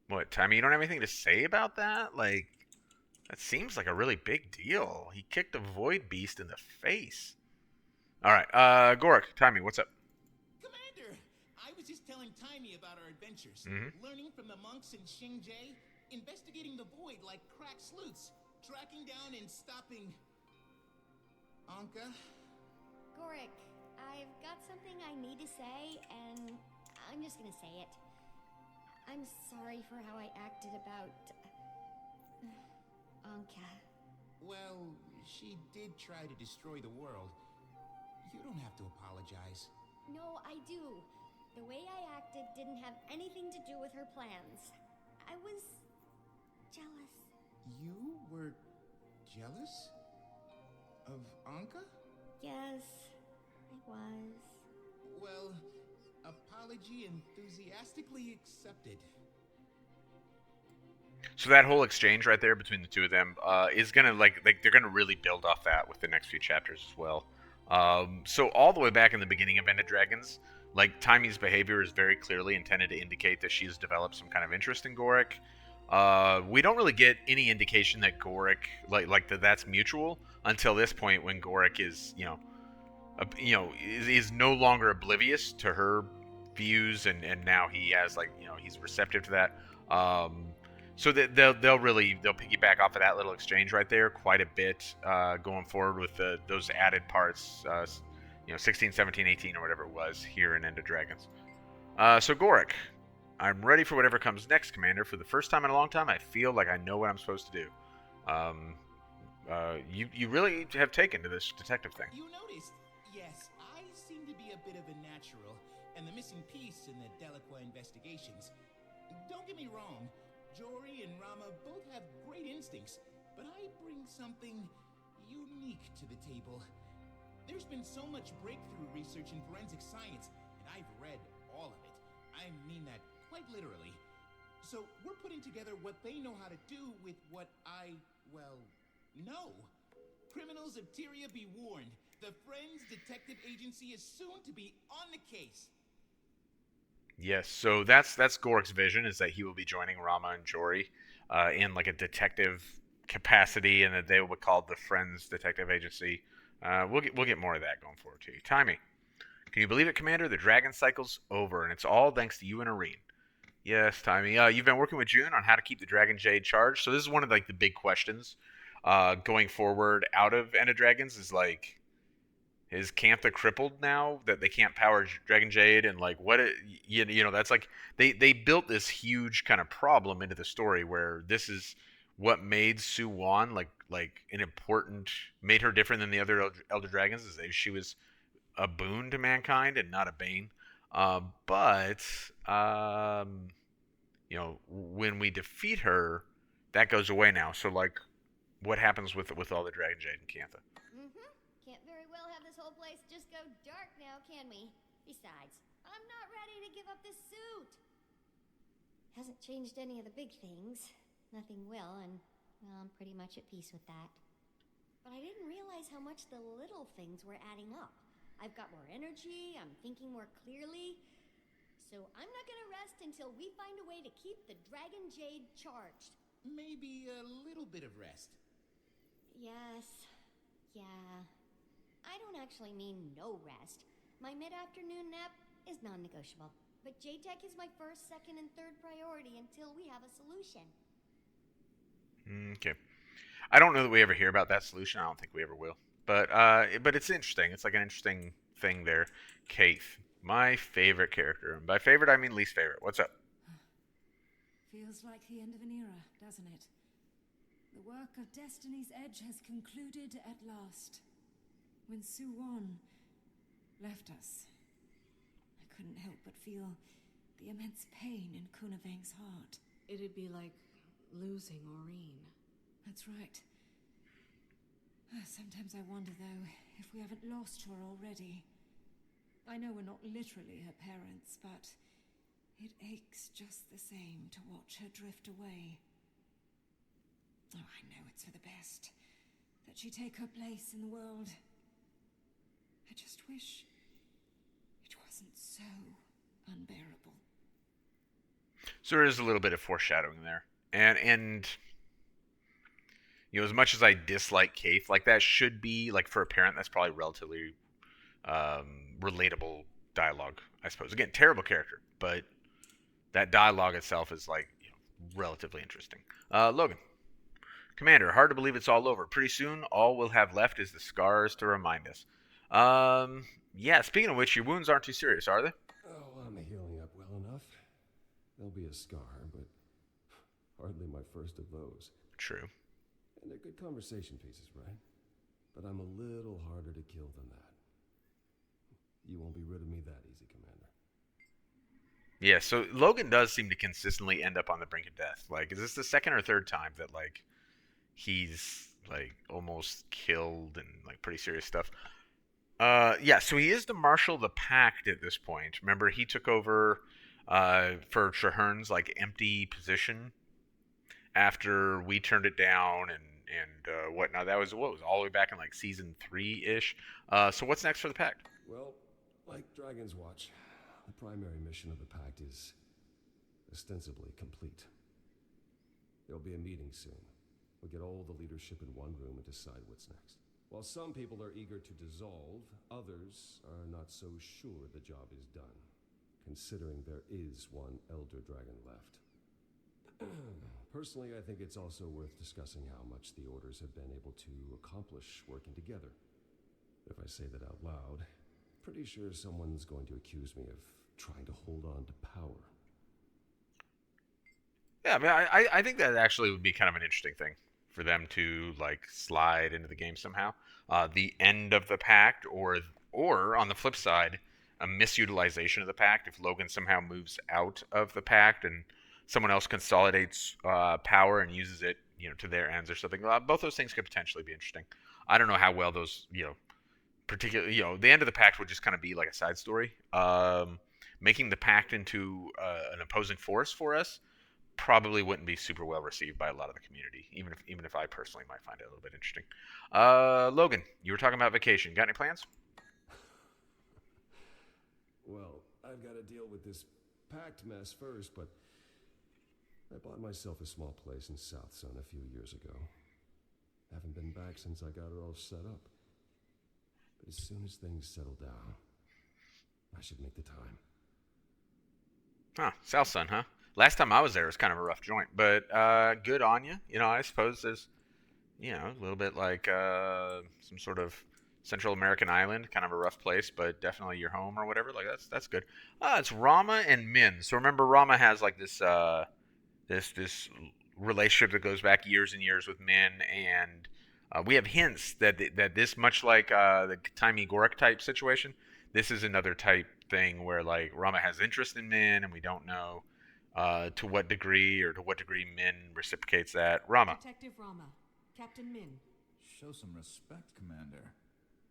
What, Timmy, you don't have anything to say about that? Like, that seems like a really big deal. He kicked a void beast in the face. Alright, Gorik, Timmy, what's up? Commander, I was just telling Timmy about our adventures. Mm-hmm. Learning from the monks in Xingzhou, investigating the void like crack sleuths, tracking down and stopping... Anka? Gorik, I've got something I need to say, and I'm just gonna say it. I'm sorry for how I acted about... Anka. Well, she did try to destroy the world. You don't have to apologize. No, I do. The way I acted didn't have anything to do with her plans. I was... jealous. You were... jealous? Of Anka? Yes, I was. Well, apology enthusiastically accepted. So that whole exchange right there between the two of them is gonna like they're gonna really build off that with the next few chapters as well. So all the way back in the beginning of End of Dragons, like Timy's behavior is very clearly intended to indicate that she's developed some kind of interest in Gorik. We don't really get any indication that Gorik like that's mutual until this point when Gorik is is no longer oblivious to her views and now he has he's receptive to that. So they'll piggyback off of that little exchange right there quite a bit going forward with those added parts, 16, 17, 18 or whatever it was here in End of Dragons. So Gorik, I'm ready for whatever comes next, Commander. For the first time in a long time, I feel like I know what I'm supposed to do. You really have taken to this detective thing. You noticed? Yes, I seem to be a bit of a natural, and the missing piece in the Delacroix investigations. Don't get me wrong. Jory and Rama both have great instincts, but I bring something unique to the table. There's been so much breakthrough research in forensic science, and I've read all of it. I mean that quite literally. So we're putting together what they know how to do with what I, well, know. Criminals of Tyria be warned. The Friends Detective Agency is soon to be on the case. Yes, so that's Gork's vision, is that he will be joining Rama and Jory in like a detective capacity, and that they will be called the Friends Detective Agency. We'll get more of that going forward too. Timmy, can you believe it, Commander? The Dragon Cycle's over, and it's all thanks to you and Irene. Yes, Timmy. You've been working with June on how to keep the Dragon Jade charged. So this is one of like the big questions going forward out of End of Dragons is like, is Cantha crippled now that they can't power Dragon Jade, and like you know that's like they built this huge kind of problem into the story where this is what made Su Wan like an important, made her different than the other Elder Dragons, is that she was a boon to mankind and not a bane. But you know, when we defeat her, that goes away now. So like, what happens with all the Dragon Jade and Cantha? Can't very well have this whole place just go dark now, can we? Besides, I'm not ready to give up this suit. Hasn't changed any of the big things. Nothing will, and well, I'm pretty much at peace with that. But I didn't realize how much the little things were adding up. I've got more energy, I'm thinking more clearly. So I'm not gonna rest until we find a way to keep the Dragon Jade charged. Maybe a little bit of rest. Yes. Yeah. I don't actually mean no rest. My mid-afternoon nap is non-negotiable. But J-Tech is my first, second, and third priority until we have a solution. Okay. I don't know that we ever hear about that solution. I don't think we ever will. But it's interesting. It's like an interesting thing there. Kaith, my favorite character. And by favorite, I mean least favorite. What's up? Feels like the end of an era, doesn't it? The work of Destiny's Edge has concluded at last. When Su Wan left us, I couldn't help but feel the immense pain in Kunavang's heart. It'd be like losing Aureen. That's right. Sometimes I wonder, though, if we haven't lost her already. I know we're not literally her parents, but it aches just the same to watch her drift away. Oh, I know it's for the best that she take her place in the world. I just wish it wasn't so unbearable. So there is a little bit of foreshadowing there, and you know, as much as I dislike Kaith, like that should be like for a parent, that's probably relatively relatable dialogue, I suppose. Again, terrible character, but that dialogue itself is like, you know, relatively interesting. Logan. Commander, hard to believe it's all over. Pretty soon, all we'll have left is the scars to remind us. Yeah, speaking of which, your wounds aren't too serious, are they? Oh, I'm healing up well enough. There'll be a scar, but hardly my first of those. True. And they're good conversation pieces, right? But I'm a little harder to kill than that. You won't be rid of me that easy, Commander. Yeah, so Logan does seem to consistently end up on the brink of death. Like, is this the second or third time that, like, he's, like, almost killed and, like, pretty serious stuff? Yeah, so he is the Marshal of the Pact at this point. Remember, he took over for Trahern's, like, empty position after we turned it down and whatnot. That was, what was all the way back in, like, season 3-ish. So what's next for the Pact? Well, like Dragon's Watch, the primary mission of the Pact is ostensibly complete. There'll be a meeting soon. We'll get all the leadership in one room and decide what's next. While some people are eager to dissolve, others are not so sure the job is done, considering there is one Elder Dragon left. Personally, I think it's also worth discussing how much the Orders have been able to accomplish working together. If I say that out loud, pretty sure someone's going to accuse me of trying to hold on to power. Yeah, I mean, I think that actually would be kind of an interesting thing for them to, like, slide into the game somehow. The end of the Pact, or on the flip side, a misutilization of the Pact. If Logan somehow moves out of the Pact and someone else consolidates power and uses it, to their ends or something. Both those things could potentially be interesting. I don't know how well those, particularly, the end of the pact would just kind of be like a side story. Making the pact into an opposing force for us probably wouldn't be super well received by a lot of the community, even if I personally might find it a little bit interesting. Logan, you were talking about vacation. Got any plans? Well, I've got to deal with this packed mess first, but I bought myself a small place in South Sun a few years ago. Haven't been back since I got it all set up. But as soon as things settle down, I should make the time. Huh, South Sun, huh? Last time I was there, it was kind of a rough joint, but good on you. I suppose there's, a little bit like some sort of Central American island, kind of a rough place, but definitely your home or whatever. Like that's good. It's Rama and Min. So remember, Rama has like this relationship that goes back years and years with Min, and we have hints that this, much like the Taimi Gorik type situation, this is another type thing where like Rama has interest in Min, and we don't know to what degree Min reciprocates that. Rama. Detective Rama, Captain Min. Show some respect, Commander.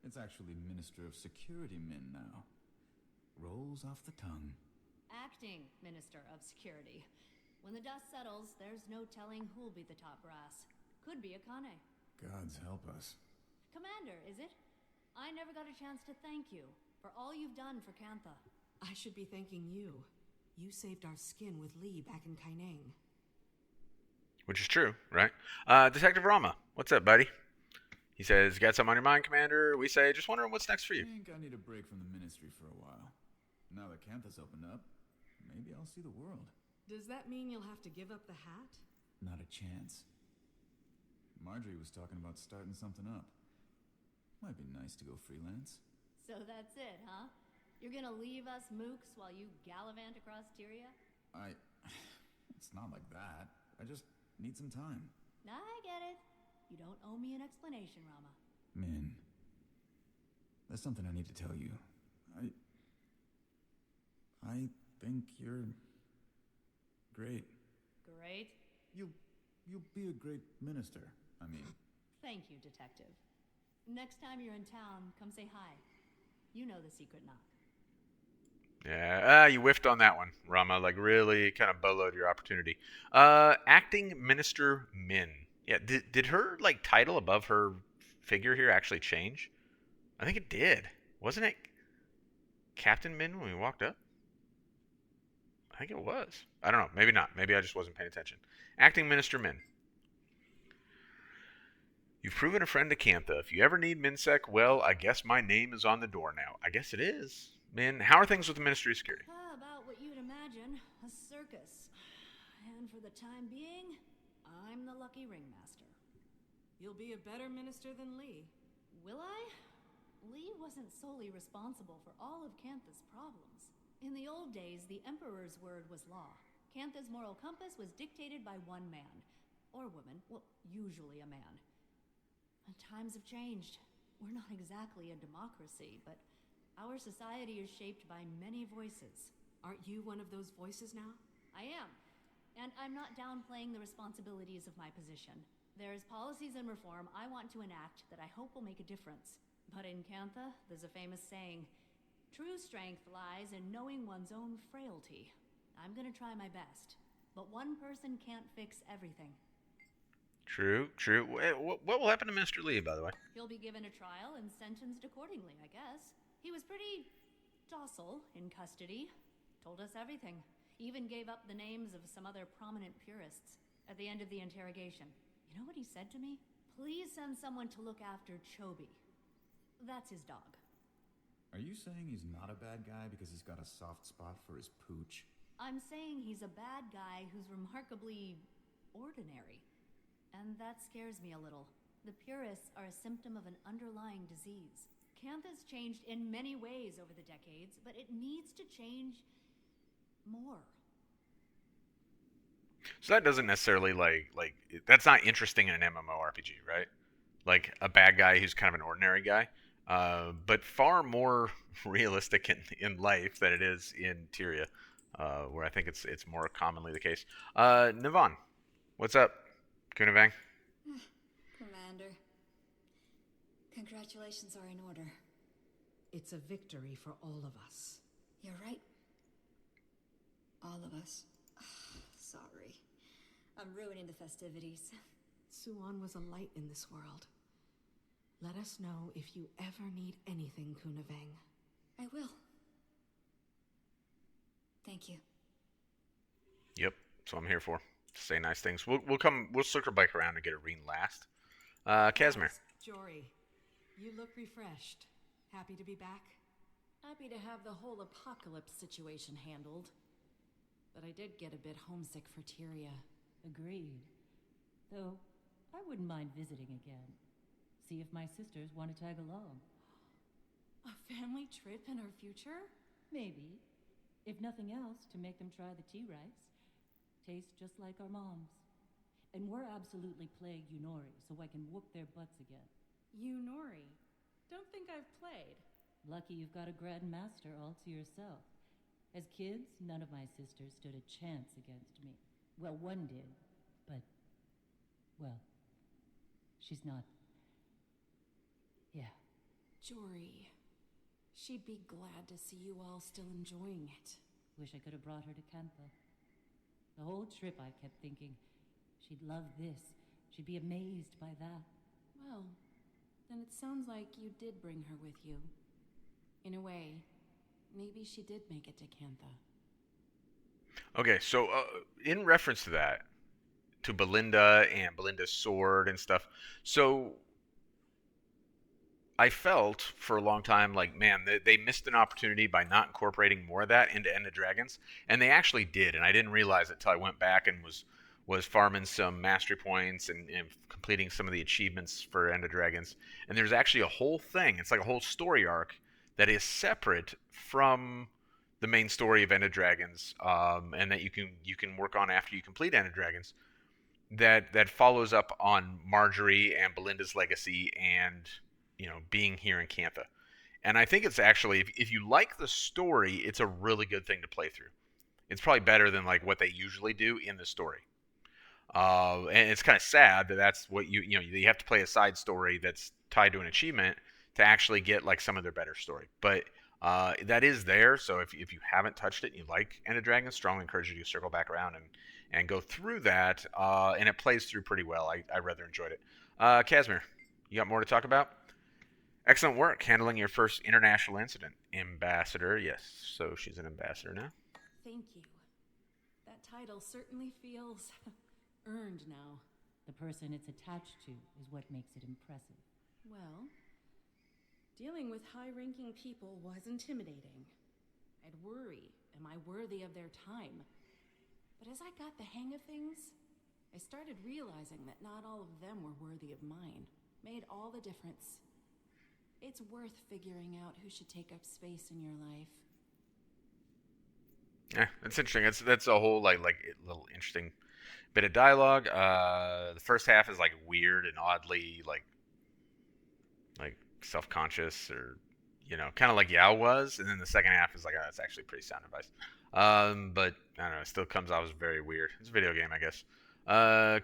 It's actually Minister of Security Min now. Rolls off the tongue. Acting Minister of Security. When the dust settles, there's no telling who'll be the top brass. Could be Akane. Gods help us. Commander, is it? I never got a chance to thank you for all you've done for Kantha. I should be thanking you. You saved our skin with Lee back in Kaineng. Which is true, right? Detective Rama, what's up, buddy? He says, got something on your mind, Commander? We say, just wondering what's next for you. I think I need a break from the Ministry for a while. Now that Kantha's opened up, maybe I'll see the world. Does that mean you'll have to give up the hat? Not a chance. Marjorie was talking about starting something up. Might be nice to go freelance. So that's it, huh? You're gonna leave us mooks while you gallivant across Tyria? It's not like that. I just need some time. I get it. You don't owe me an explanation, Rama. Min, there's something I need to tell you. I think you're great. Great? You'll be a great minister, I mean. Thank you, Detective. Next time you're in town, come say hi. You know the secret knock. Yeah, you whiffed on that one, Rama. Like, really kind of boloed your opportunity. Acting Minister Min. Yeah, did her, like, title above her figure here actually change? I think it did. Wasn't it Captain Min when we walked up? I think it was. I don't know. Maybe not. Maybe I just wasn't paying attention. Acting Minister Min. You've proven a friend to Kantha. If you ever need Minsec, well, I guess my name is on the door now. I guess it is. Min, how are things with the Ministry of Security? About what you'd imagine. A circus. And for the time being, I'm the lucky ringmaster. You'll be a better minister than Lee. Will I? Lee wasn't solely responsible for all of Kantha's problems. In the old days, the Emperor's word was law. Kantha's moral compass was dictated by one man. Or woman. Well, usually a man. Times have changed. We're not exactly a democracy, but our society is shaped by many voices. Aren't you one of those voices now? I am. And I'm not downplaying the responsibilities of my position. There's policies and reform I want to enact that I hope will make a difference. But in Kantha, there's a famous saying, true strength lies in knowing one's own frailty. I'm gonna try my best. But one person can't fix everything. True. What will happen to Minister Lee, by the way? He'll be given a trial and sentenced accordingly, I guess. He was pretty docile in custody. Told us everything. Even gave up the names of some other prominent purists at the end of the interrogation. You know what he said to me? Please send someone to look after Chobi. That's his dog. Are you saying he's not a bad guy because he's got a soft spot for his pooch? I'm saying he's a bad guy who's remarkably ordinary. And that scares me a little. The purists are a symptom of an underlying disease. Kantha's changed in many ways over the decades, but it needs to change more. So that doesn't necessarily like that's not interesting in an MMORPG, right? Like a bad guy who's kind of an ordinary guy, but far more realistic in life than it is in Tyria. where I think it's more commonly the case. Navon, what's up? Kunavang? Commander, congratulations are in order. It's a victory for all of us. You're right. All of us. Sorry. I'm ruining the festivities. Suan was a light in this world. Let us know if you ever need anything, Kunavang. I will. Thank you. Yep, that's what I'm here for. Say nice things. We'll circle back around and get Irene last. Casimir. Jory, you look refreshed. Happy to be back? Happy to have the whole apocalypse situation handled. But I did get a bit homesick for Tyria. Agreed. Though, I wouldn't mind visiting again. See if my sisters want to tag along. A family trip in our future? Maybe. If nothing else, to make them try the tea rice. Tastes just like our moms. And we're absolutely plague Yunori, so I can whoop their butts again. Yunori? Don't think I've played. Lucky you've got a grandmaster all to yourself. As kids, none of my sisters stood a chance against me. Well, one did, but, well, she's not. Yeah. Jory, she'd be glad to see you all still enjoying it. Wish I could have brought her to Kantha. The whole trip I kept thinking, she'd love this. She'd be amazed by that. Well, then it sounds like you did bring her with you. In a way, maybe she did make it to Kantha. Okay, so in reference to that, to Belinda and Belinda's sword and stuff, so I felt for a long time like, man, they missed an opportunity by not incorporating more of that into End of Dragons, and they actually did, and I didn't realize it until I went back and was farming some mastery points and completing some of the achievements for End of Dragons, and there's actually a whole thing, it's like a whole story arc that is separate from the main story of End of Dragons, and that you can work on after you complete End of Dragons, that follows up on Marjorie and Belinda's legacy and being here in Kantha. And I think it's actually, if you like the story, it's a really good thing to play through. It's probably better than like what they usually do in the story. And it's kind of sad that that's what you have to play a side story that's tied to an achievement to actually get like some of their better story. But that is there, so if you haven't touched it and you like End of Dragons, strongly encourage you to circle back around and go through that, and it plays through pretty well. I rather enjoyed it. Casimir, you got more to talk about? Excellent work handling your first international incident. Ambassador, yes, so she's an ambassador now. Thank you. That title certainly feels earned now. The person it's attached to is what makes it impressive. Well, dealing with high-ranking people was intimidating. I'd worry, am I worthy of their time? But as I got the hang of things, I started realizing that not all of them were worthy of mine. Made all the difference. It's worth figuring out who should take up space in your life. Yeah, that's interesting. That's a whole like little interesting bit of dialogue. The first half is like weird and oddly like self-conscious, or kind of like Yao was, and then the second half is like, oh, that's actually pretty sound advice. But I don't know, it still comes out as very weird. It's a video game, I guess.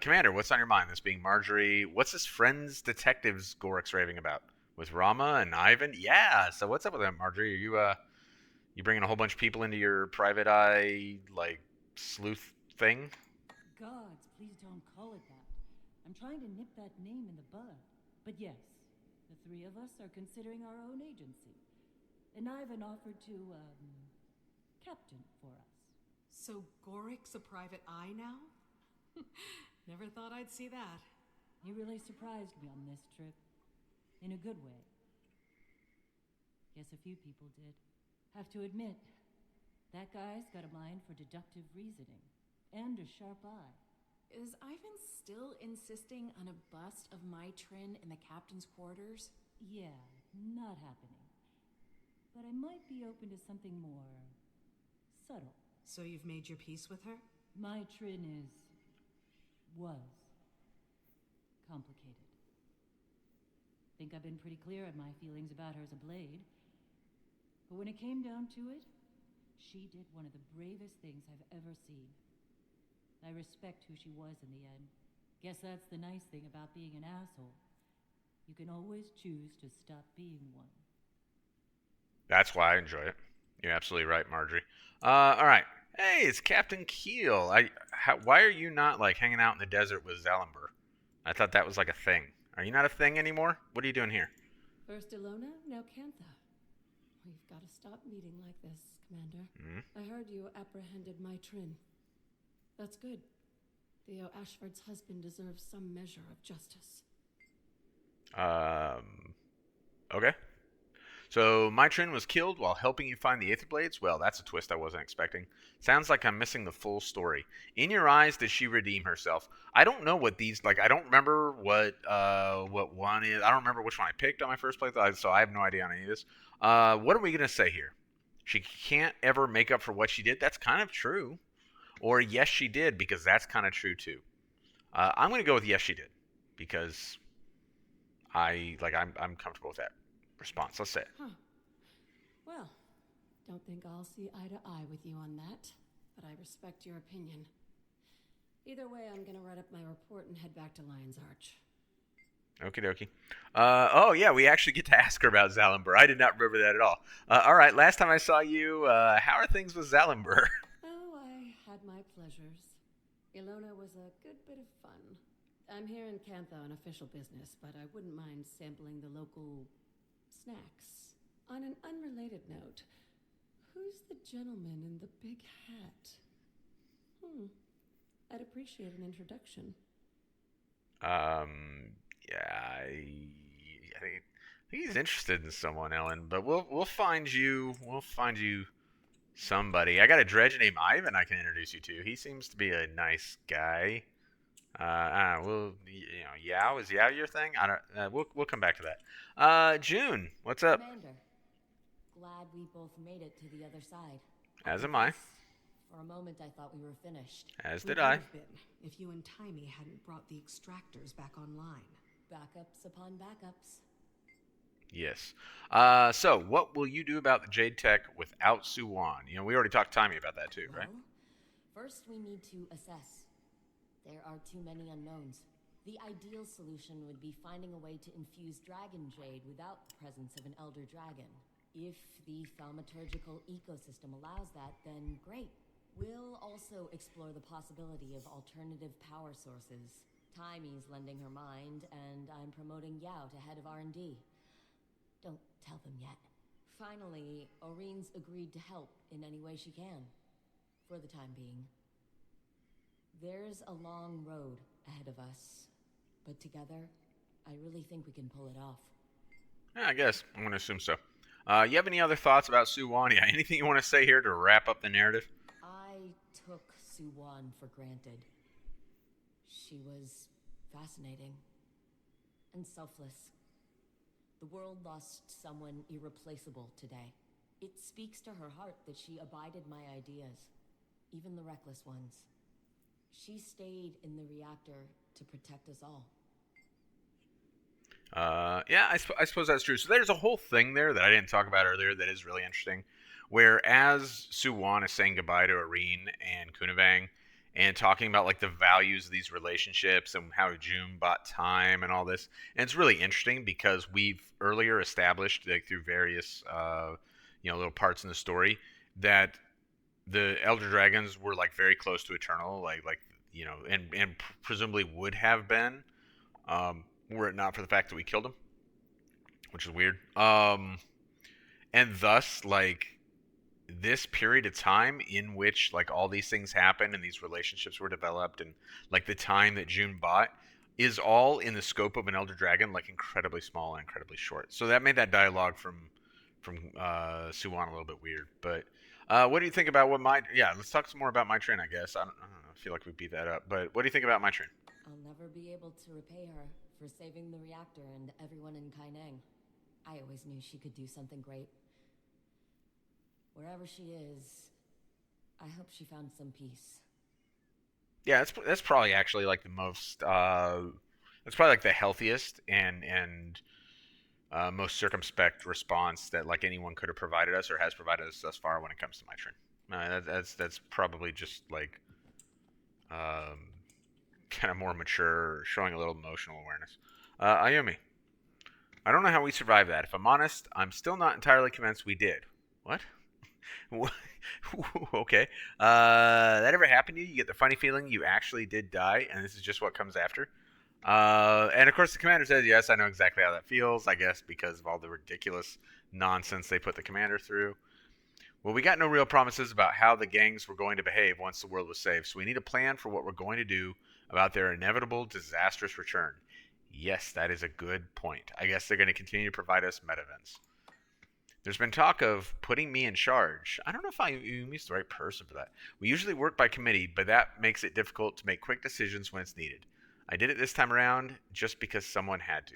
Commander, what's on your mind? This being Marjorie. What's his friends detectives Gorik's raving about? With Rama and Ivan? Yeah, so what's up with that, Marjorie? Are you bringing a whole bunch of people into your private eye, like, sleuth thing? Gods, please don't call it that. I'm trying to nip that name in the bud. But yes, the three of us are considering our own agency. And Ivan offered to, captain for us. So Gorik's a private eye now? Never thought I'd see that. You really surprised me on this trip. In a good way. Guess a few people did. Have to admit, that guy's got a mind for deductive reasoning. And a sharp eye. Is Ivan still insisting on a bust of my Trin in the captain's quarters? Yeah, not happening. But I might be open to something more subtle. So you've made your peace with her? My Trin was complicated. Think I've been pretty clear on my feelings about her as a blade. But when it came down to it, She did one of the bravest things I've ever seen. I respect who she was in the end. Guess that's the nice thing about being an asshole. You can always choose to stop being one. That's why I enjoy it. You're absolutely right, Marjorie. All right. Hey, it's Captain Keel. Why are you not like hanging out in the desert with Zalimber? I thought that was like a thing. Are you not a thing anymore? What are you doing here? First Ilona, now Cantha. We've got to stop meeting like this, Commander. I heard you apprehended my Trin. That's good. Theo Ashford's husband deserves some measure of justice. Okay. So Mitrin was killed while helping you find the Aether Blades? Well, that's a twist I wasn't expecting. Sounds like I'm missing the full story. In your eyes, does she redeem herself? I don't know what these like. I don't remember what one is. I don't remember which one I picked on my first playthrough, so I have no idea on any of this. What are we gonna say here? She can't ever make up for what she did. That's kind of true. Or yes, she did, because that's kind of true too. I'm gonna go with yes, she did, because I'm comfortable with that response. Let's say it. Huh. Well, don't think I'll see eye to eye with you on that, but I respect your opinion. Either way, I'm gonna write up my report and head back to Lion's Arch. Okie dokie. Oh, yeah, we actually get to ask her about Zalimber. I did not remember that at all. All right, last time I saw you, how are things with Zalimber? Oh, I had my pleasures. Ilona was a good bit of fun. I'm here in Cantha on official business, but I wouldn't mind sampling the local snacks. On an unrelated note, who's the gentleman in the big hat? I'd appreciate an introduction. Yeah, I think he's interested in someone, Ellen. But we'll find you. We'll find you somebody. I got a dredge named Ivan I can introduce you to. He seems to be a nice guy. Yao, is Yao your thing? I don't. We'll come back to that. June, what's up? Commander, glad we both made it to the other side. As am I. For a moment, I thought we were finished. As did I. Been, if you and Timey hadn't brought the extractors back online. Backups upon backups. Yes. So, what will you do about the Jade Tech without Suwan? You know, we already talked to Timey about that too, right? First, we need to assess. There are too many unknowns. The ideal solution would be finding a way to infuse Dragon Jade without the presence of an Elder Dragon. If the thaumaturgical ecosystem allows that, then great. We'll also explore the possibility of alternative power sources. Timey's lending her mind, and I'm promoting Yao to head of R&D. Don't tell them yet. Finally, Oreen's agreed to help in any way she can. For the time being. There's a long road ahead of us. But together, I really think we can pull it off. Yeah, I guess. I'm going to assume so. You have any other thoughts about Suwan? Yeah, anything you want to say here to wrap up the narrative? I took Suwan for granted. She was fascinating and selfless. The world lost someone irreplaceable today. It speaks to her heart that she abided my ideas, even the reckless ones. She stayed in the reactor to protect us all. Yeah, I suppose that's true. So there's a whole thing there that I didn't talk about earlier that is really interesting. Where as Suwan is saying goodbye to Oreen and Kunavang and talking about like the values of these relationships and how June bought time and all this. And it's really interesting because we've earlier established like through various little parts in the story that the Elder Dragons were like very close to Eternal, and presumably would have been, were it not for the fact that we killed him, which is weird. And thus, like, this period of time in which like all these things happened and these relationships were developed and like the time that June bought is all in the scope of an Elder Dragon, like incredibly small and incredibly short. So that made that dialogue from Suwan a little bit weird. But what do you think about let's talk some more about my train, I guess. I don't know, I feel like we beat that up. But what do you think about my train? I'll never be able to repay her for saving the reactor and everyone in Kaineng. I always knew she could do something great. Wherever she is, I hope she found some peace. Yeah, that's probably actually like the most. That's probably like the healthiest and most circumspect response that like anyone could have provided us or has provided us thus far when it comes to my turn. That's probably just like um, kind of more mature, showing a little emotional awareness. Ayumi, I don't know how we survived that. If I'm honest, I'm still not entirely convinced we did. What? Okay. That ever happened to you? You get the funny feeling you actually did die, and this is just what comes after. And of course, the commander says, "Yes, I know exactly how that feels. I guess because of all the ridiculous nonsense they put the commander through." Well, we got no real promises about how the gangs were going to behave once the world was saved, so we need a plan for what we're going to do about their inevitable disastrous return. Yes, that is a good point. I guess they're going to continue to provide us meta events. There's been talk of putting me in charge. I don't know if Ayumi's the right person for that. We usually work by committee, but that makes it difficult to make quick decisions when it's needed. I did it this time around just because someone had to.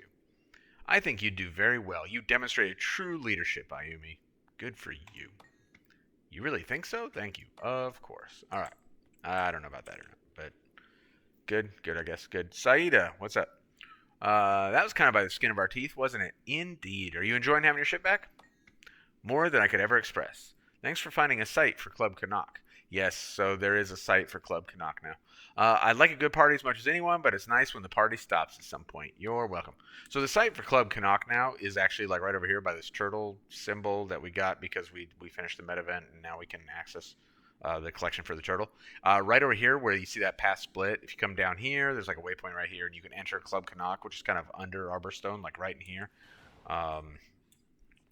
I think you do very well. You demonstrated true leadership, Ayumi. Good for you. You really think so? Thank you. Of course. All right. I don't know about that or not, but good, I guess. Good. Saida, what's up? That was kind of by the skin of our teeth, wasn't it? Indeed. Are you enjoying having your ship back? More than I could ever express. Thanks for finding a site for Club Canuck. Yes, so there is a site for Club Canuck now. I like a good party as much as anyone, but it's nice when the party stops at some point. You're welcome. So the site for Club Canuck now is actually like right over here by this turtle symbol that we got because we finished the meta event and now we can access the collection for the turtle. Right over here where you see that path split, if you come down here, there's like a waypoint right here and you can enter Club Canuck, which is kind of under Arborstone, like right in here.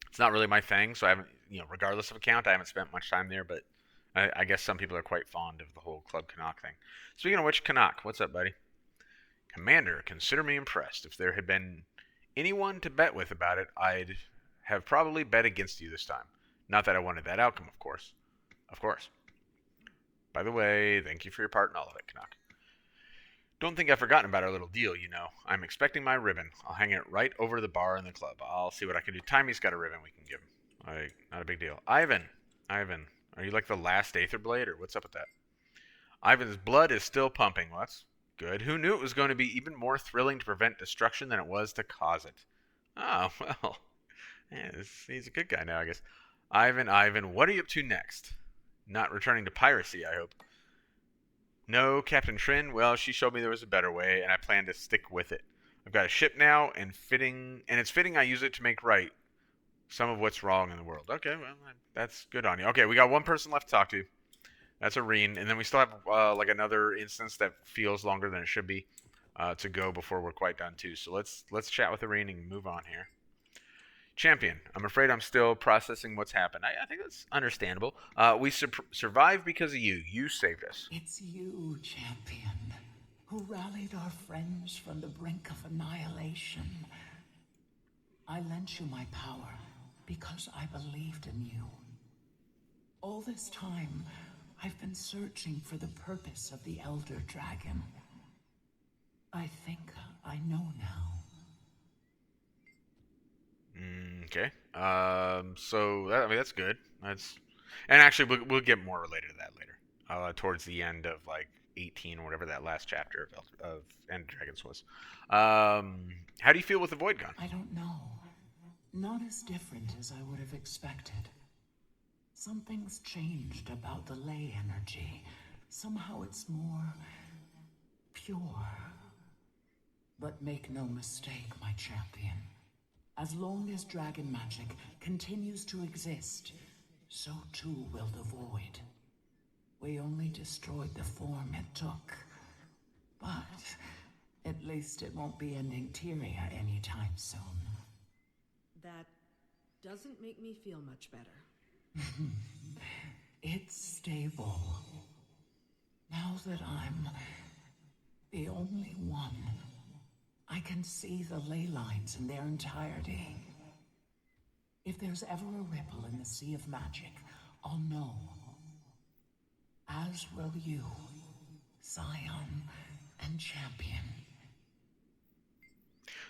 It's not really my thing, so I haven't, regardless of account, I haven't spent much time there, but I guess some people are quite fond of the whole Club Canuck thing. Speaking of which, Canuck, what's up, buddy? Commander, consider me impressed. If there had been anyone to bet with about it, I'd have probably bet against you this time. Not that I wanted that outcome, of course. Of course. By the way, thank you for your part in all of it, Canuck. Don't think I've forgotten about our little deal, I'm expecting my ribbon. I'll hang it right over the bar in the club. I'll see what I can do. Timy's got a ribbon we can give him. Not a big deal. Ivan, are you like the last Aether Blade, or what's up with that? Ivan's blood is still pumping. Well, that's good. Who knew it was going to be even more thrilling to prevent destruction than it was to cause it? Oh, well. Yeah, he's a good guy now, I guess. Ivan, what are you up to next? Not returning to piracy, I hope. No, Captain Trin, well, she showed me there was a better way, and I plan to stick with it. I've got a ship now, and it's fitting I use it to make right some of what's wrong in the world. Okay, well, that's good on you. Okay, we got one person left to talk to. That's Irene, and then we still have like another instance that feels longer than it should be to go before we're quite done too. So let's chat with Irene and move on here. Champion, I'm afraid I'm still processing what's happened. I think that's understandable. We survived because of you. You saved us. It's you, Champion, who rallied our friends from the brink of annihilation. I lent you my power because I believed in you. All this time, I've been searching for the purpose of the Elder Dragon. I think I know now. Okay. So that's good. And actually we'll get more related to that later. Towards the end of like 18 or whatever that last chapter of End Dragons was. How do you feel with the Void Gun? I don't know. Not as different as I would have expected. Something's changed about the ley energy. Somehow it's more pure. But make no mistake, my champion. As long as dragon magic continues to exist, so too will the Void. We only destroyed the form it took. But at least it won't be ending Tyria anytime soon. That doesn't make me feel much better. It's stable. Now that I'm the only one, I can see the ley lines in their entirety. If there's ever a ripple in the sea of magic, I'll know. As will you, Scion and Champion.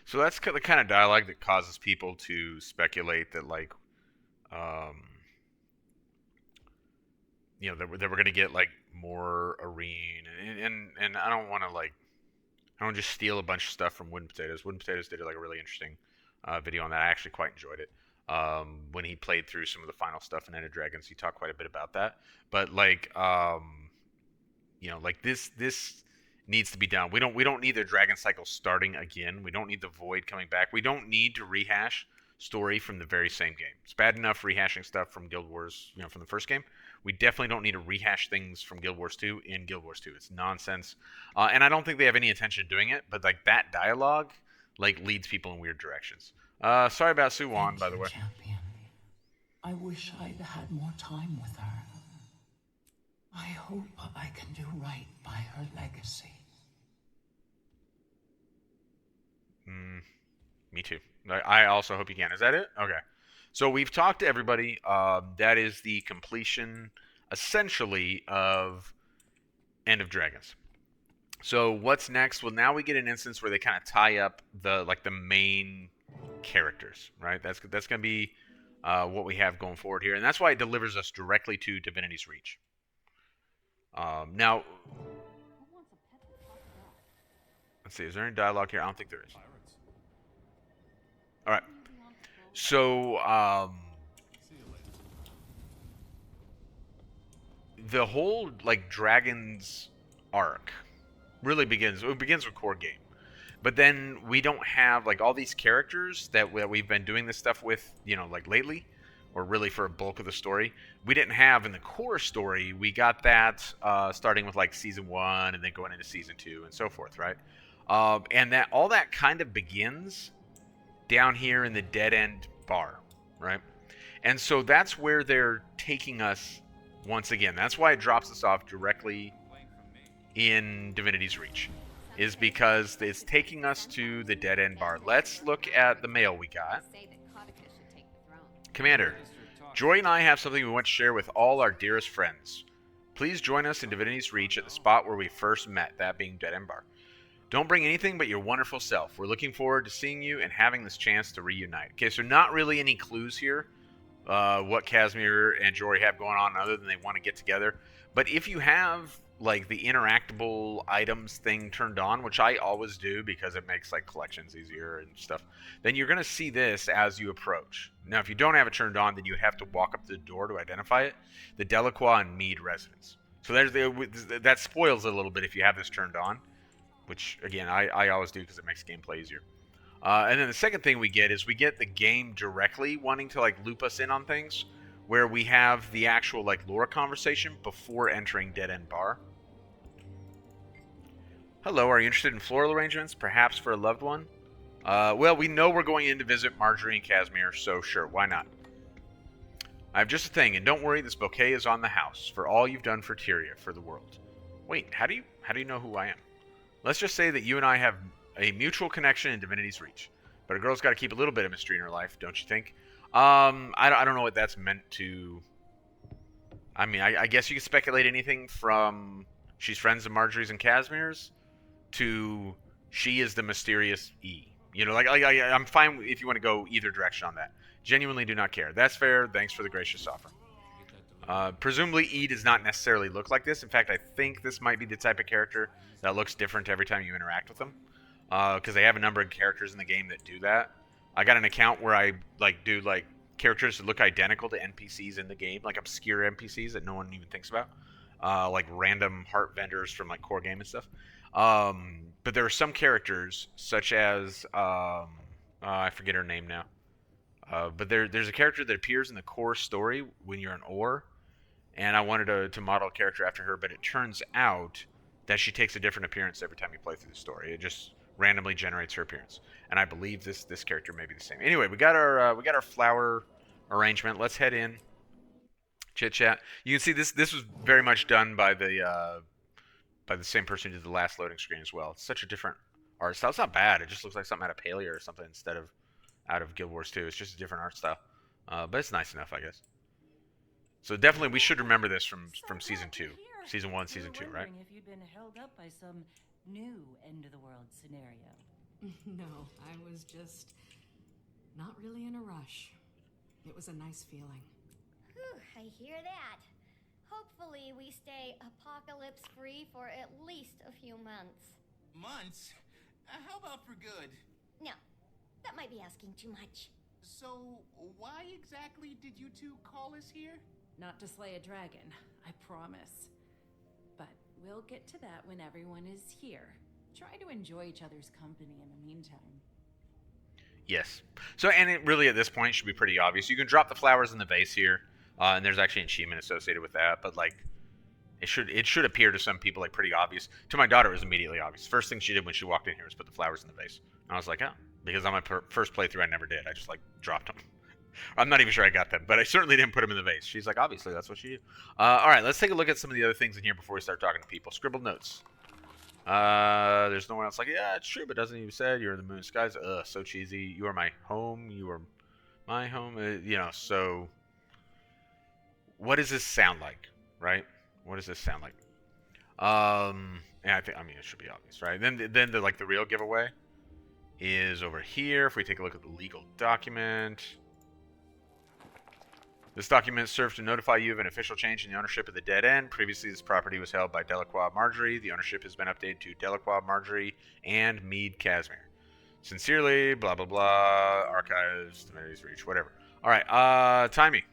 So that's the kind of dialogue that causes people to speculate that, like, that we're going to get like more Arene, and I don't want to I don't just steal a bunch of stuff from Wooden Potatoes. Wooden Potatoes did like a really interesting video on that. I actually quite enjoyed it. When he played through some of the final stuff in End of Dragons, he talked quite a bit about that. But like, like this needs to be done. We don't need the Dragon cycle starting again. We don't need the Void coming back. We don't need to rehash story from the very same game. It's bad enough rehashing stuff from Guild Wars, from the first game. We definitely don't need to rehash things from Guild Wars 2 in Guild Wars 2. It's nonsense. And I don't think they have any intention of doing it, but like that dialogue leads people in weird directions. Sorry about Suwon, by the way. Champion. I wish I'd had more time with her. I hope I can do right by her legacy. Me too. I also hope you can. Is that it? Okay. So we've talked to everybody. That is the completion, essentially, of End of Dragons. So what's next? Well, now we get an instance where they kind of tie up the main characters, right? That's going to be what we have going forward here, and that's why it delivers us directly to Divinity's Reach. Now, let's see. Is there any dialogue here? I don't think there is. All right. So, the whole Dragons arc really begins. It begins with core game, but then we don't have all these characters that we've been doing this stuff with, lately, or really for a bulk of the story. We didn't have in the core story. We got that starting with season 1 and then going into season 2 and so forth, right? And that all that kind of begins down here in the Dead End Bar, right? And so that's where they're taking us once again. That's why it drops us off directly in Divinity's Reach, is because it's taking us to the Dead End Bar. Let's look at the mail we got. Commander, Jory and I have something we want to share with all our dearest friends. Please join us in Divinity's Reach at the spot where we first met, that being Dead End Bar. Don't bring anything but your wonderful self. We're looking forward to seeing you and having this chance to reunite. Okay, so not really any clues here what Casimir and Jory have going on other than they want to get together. But if you have the interactable items thing turned on, which I always do because it makes collections easier and stuff, then you're going to see this as you approach. Now, if you don't have it turned on, then you have to walk up to the door to identify it. The Delacroix and Mead residence. So that spoils it a little bit if you have this turned on, which, again, I always do because it makes gameplay easier. And then the second thing we get is we get the game directly wanting to loop us in on things, where we have the actual lore conversation before entering Dead End Bar. Hello, are you interested in floral arrangements, perhaps for a loved one? Well, we know we're going in to visit Marjorie and Casimir, so sure, why not? I have just a thing, and don't worry, this bouquet is on the house, for all you've done for Tyria, for the world. Wait, how do you know who I am? Let's just say that you and I have a mutual connection in Divinity's Reach. But a girl's got to keep a little bit of mystery in her life, don't you think? I don't know what that's meant to... I mean, I guess you could speculate anything from she's friends of Marjorie's and Casimir's to she is the mysterious E. I'm fine if you want to go either direction on that. Genuinely do not care. That's fair. Thanks for the gracious offer. Presumably E does not necessarily look like this. In fact, I think this might be the type of character that looks different every time you interact with them. Because they have a number of characters in the game that do that. I got an account where I do characters that look identical to NPCs in the game, obscure NPCs that no one even thinks about, random heart vendors from core game and stuff. But there are some characters such as I forget her name now. But there's a character that appears in the core story when you're an Or, and I wanted to model a character after her, but it turns out that she takes a different appearance every time you play through the story. It just randomly generates her appearance, and I believe this character may be the same. Anyway, we got our flower arrangement. Let's head in, chit chat. You can see this was very much done by the same person who did the last loading screen as well. It's such a different art style. It's not bad. It just looks like something out of Paleo or something instead of out of Guild Wars 2. It's just a different art style, but it's nice enough, I guess. So definitely, we should remember this from season 2, season 1, season 2, right? If you'd been held up by some new end of the world scenario. No, I was just not really in a rush. It was a nice feeling. Whew, I hear that. Hopefully we stay apocalypse-free for at least a few months. Months? How about for good? No. That might be asking too much. So, why exactly did you two call us here? Not to slay a dragon, I promise. But we'll get to that when everyone is here. Try to enjoy each other's company in the meantime. Yes. So, and it really at this point should be pretty obvious. You can drop the flowers in the vase here, and there's actually an achievement associated with that. But like, it should appear to some people like pretty obvious. To my daughter, it was immediately obvious. First thing she did when she walked in here was put the flowers in the vase. And I was like, oh, because on my first playthrough, I never did. I just like dropped them. I'm not even sure I got them, but I certainly didn't put them in the vase. She's like, obviously, that's what you do. All right, let's take a look at some of the other things in here before we start talking to people. Scribbled notes. There's no one else like, yeah, it's true, but doesn't even say you're in the moon skies. Ugh, so cheesy. You are my home. You are my home. So what does this sound like, right? What does this sound like? And I mean, it should be obvious, right? Then the real giveaway is over here. If we take a look at the legal document. This document serves to notify you of an official change in the ownership of the Dead End. Previously, this property was held by Delacroix Marjorie. The ownership has been updated to Delacroix Marjorie and Mead Casimir. Sincerely, blah, blah, blah. Archives, Divinity's Reach, whatever. All right, Timey.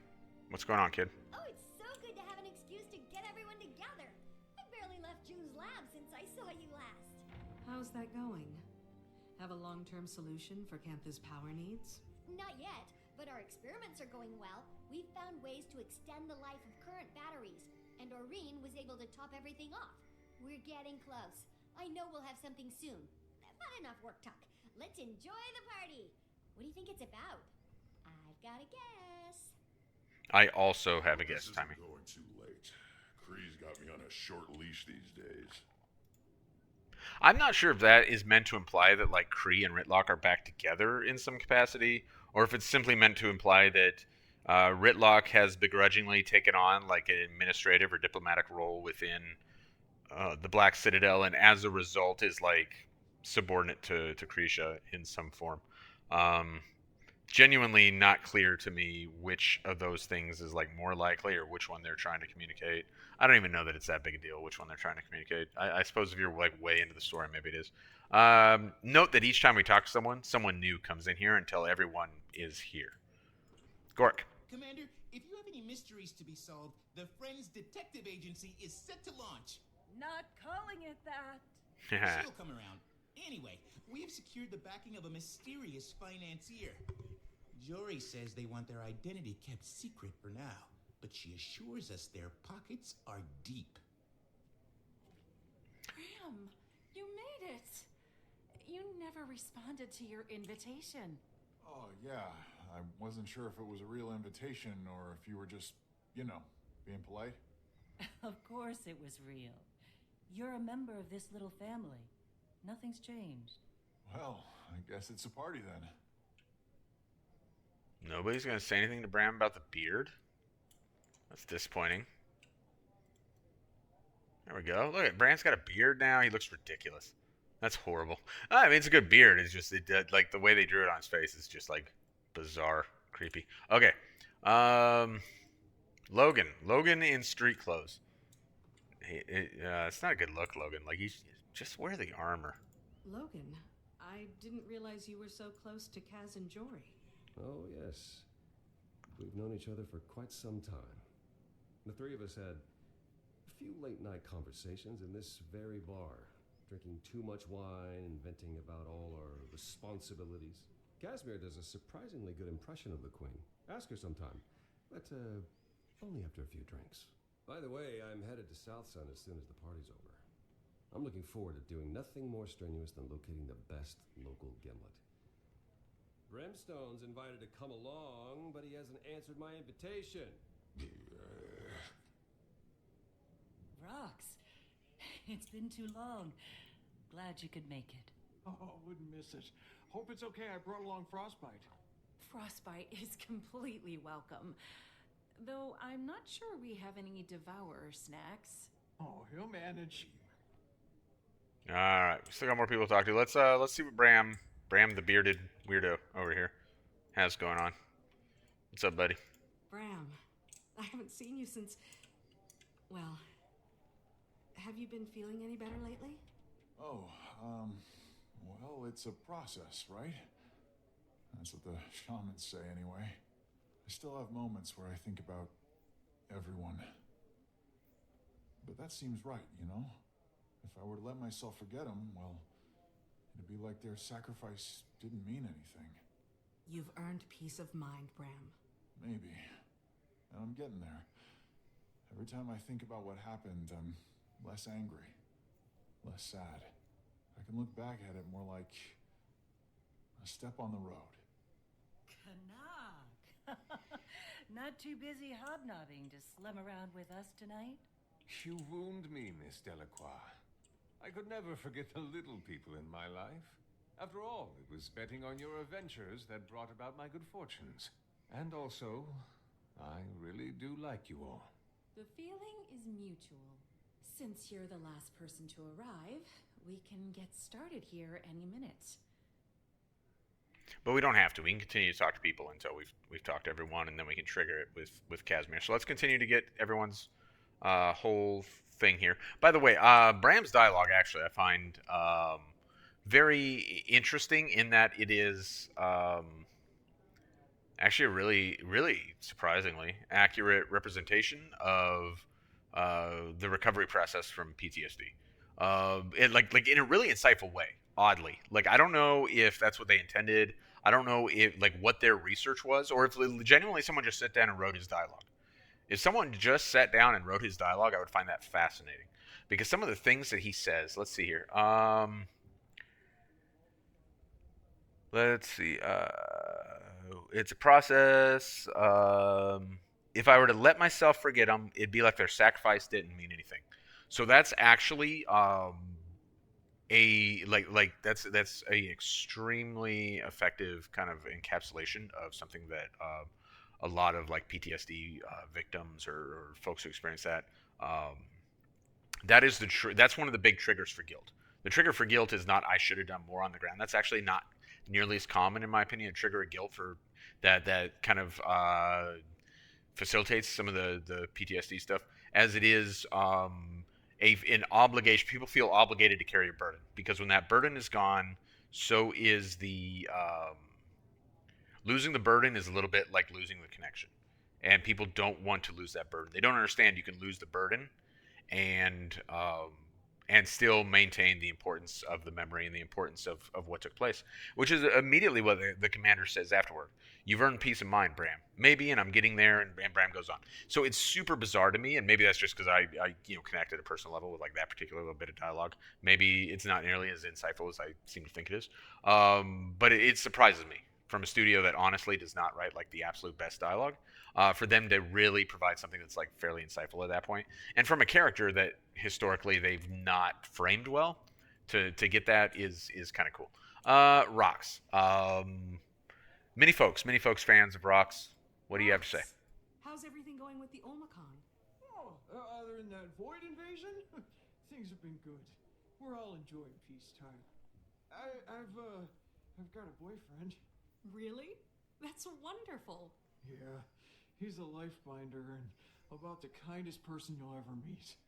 What's going on, kid? Oh, it's so good to have an excuse to get everyone together. I barely left June's lab since I saw you last. How's that going? Have a long-term solution for Cantha's power needs? Not yet, but our experiments are going well. We've found ways to extend the life of current batteries, and Aureen was able to top everything off. We're getting close. I know we'll have something soon. But enough work talk. Let's enjoy the party. What do you think it's about? I've got a guess. I also have a guess, Timey. This isn't going too late. Kree's got me on a short leash these days. I'm not sure if that is meant to imply that like Kree and Ritlock are back together in some capacity, or if it's simply meant to imply that Ritlock has begrudgingly taken on like an administrative or diplomatic role within the Black Citadel, and as a result is like subordinate to Krisha in some form. Genuinely not clear to me which of those things is like more likely or which one they're trying to communicate. I don't even know that it's that big a deal which one they're trying to communicate. I suppose if you're like way into the story, maybe it is. Note that each time we talk to someone new comes in here until everyone is here. Gork. Commander, if you have any mysteries to be solved, the Friends Detective Agency is set to launch. Not calling it that. She'll come around. Anyway, we have secured the backing of a mysterious financier. Jory says they want their identity kept secret for now, but she assures us their pockets are deep. Graham, you made it. You never responded to your invitation. Oh, yeah. I wasn't sure if it was a real invitation or if you were just, being polite. Of course it was real. You're a member of this little family. Nothing's changed. Well, I guess it's a party then. Nobody's going to say anything to Bram about the beard? That's disappointing. There we go. Look at Bram's got a beard now. He looks ridiculous. That's horrible. I mean, it's a good beard. It's just like the way they drew it on his face is just like bizarre, creepy. Okay. Logan in street clothes. It's not a good look, Logan. Like, he's just wear the armor. Logan, I didn't realize you were so close to Kaz and Jory. Oh, yes. We've known each other for quite some time. The three of us had a few late-night conversations in this very bar, drinking too much wine and venting about all our responsibilities. Casimir does a surprisingly good impression of the Queen. Ask her sometime, but only after a few drinks. By the way, I'm headed to South Sun as soon as the party's over. I'm looking forward to doing nothing more strenuous than locating the best local gimlet. Brimstone's invited to come along, but he hasn't answered my invitation. Rox, it's been too long. Glad you could make it. Oh, wouldn't miss it. Hope it's okay. I brought along Frostbite. Frostbite is completely welcome. Though I'm not sure we have any devourer snacks. Oh, he'll manage. All right, we still got more people to talk to. Let's see what Bram the bearded weirdo over here has going on. What's up, buddy? Bram, I haven't seen you since... Well, have you been feeling any better lately? Oh, well, it's a process, right? That's what the shamans say, anyway. I still have moments where I think about everyone. But that seems right, you know? If I were to let myself forget them, well, it'd be like their sacrifice didn't mean anything. You've earned peace of mind, Bram. Maybe. And I'm getting there. Every time I think about what happened, I'm less angry, less sad. I can look back at it more like a step on the road. Canuck! Not too busy hobnobbing to slum around with us tonight? You wound me, Miss Delacroix. I could never forget the little people in my life. After all, it was betting on your adventures that brought about my good fortunes. And also, I really do like you all. The feeling is mutual. Since you're the last person to arrive, we can get started here any minute. But we don't have to. We can continue to talk to people until we've talked to everyone, and then we can trigger it with Casimir. So let's continue to get everyone's whole thing here. By the way, Bram's dialogue actually I find very interesting in that it is actually a really, really surprisingly accurate representation of the recovery process from PTSD. Like in a really insightful way. Oddly, like I don't know if that's what they intended. I don't know if like what their research was, or if genuinely someone just sat down and wrote his dialogue. If someone just sat down and wrote his dialogue, I would find that fascinating because some of the things that he says. Let's see here. Let's see. It's a process. If I were to let myself forget them, it'd be like their sacrifice didn't mean anything. So that's actually that's a extremely effective kind of encapsulation of something that a lot of like PTSD victims or folks who experience that that is that's one of the big triggers for guilt. The trigger for guilt is not I should have done more on the ground. That's actually not nearly as common in my opinion. A trigger of guilt for that kind of facilitates some of the PTSD stuff as it is an obligation. People feel obligated to carry a burden because when that burden is gone, so is the losing the burden is a little bit like losing the connection, and people don't want to lose that burden. They don't understand you can lose the burden and still maintain the importance of the memory and the importance of what took place, which is immediately what the commander says afterward. You've earned peace of mind, Bram. Maybe, and I'm getting there, and Bram goes on. So it's super bizarre to me, and maybe that's just because I connect at a personal level with like that particular little bit of dialogue. Maybe it's not nearly as insightful as I seem to think it is, but it surprises me from a studio that honestly does not write like the absolute best dialogue. For them to really provide something that's like fairly insightful at that point, and from a character that historically they've not framed well, to get that is kind of cool. Rocks. Many folks fans of Rocks. What do you have to say? How's everything going with the Omicron? Oh, other than that void invasion, things have been good. We're all enjoying peacetime. I've got a boyfriend. Really? That's wonderful. Yeah, he's a life-binder and about the kindest person you'll ever meet.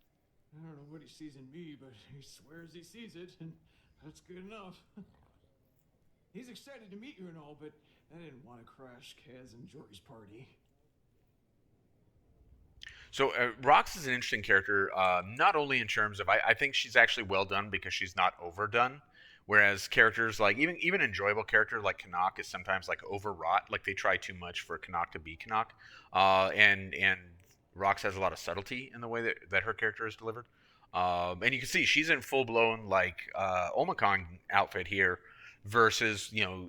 I don't know what he sees in me, but he swears he sees it, and that's good enough. He's excited to meet you and all, but I didn't want to crash Kaz and Jory's party. So Rox is an interesting character, not only in terms of I think she's actually well done because she's not overdone, whereas characters like even enjoyable character like Canuck is sometimes like overwrought, like they try too much for Canuck to be Canuck, and Rox has a lot of subtlety in the way that her character is delivered, and you can see she's in full blown like Omicron outfit here, versus you know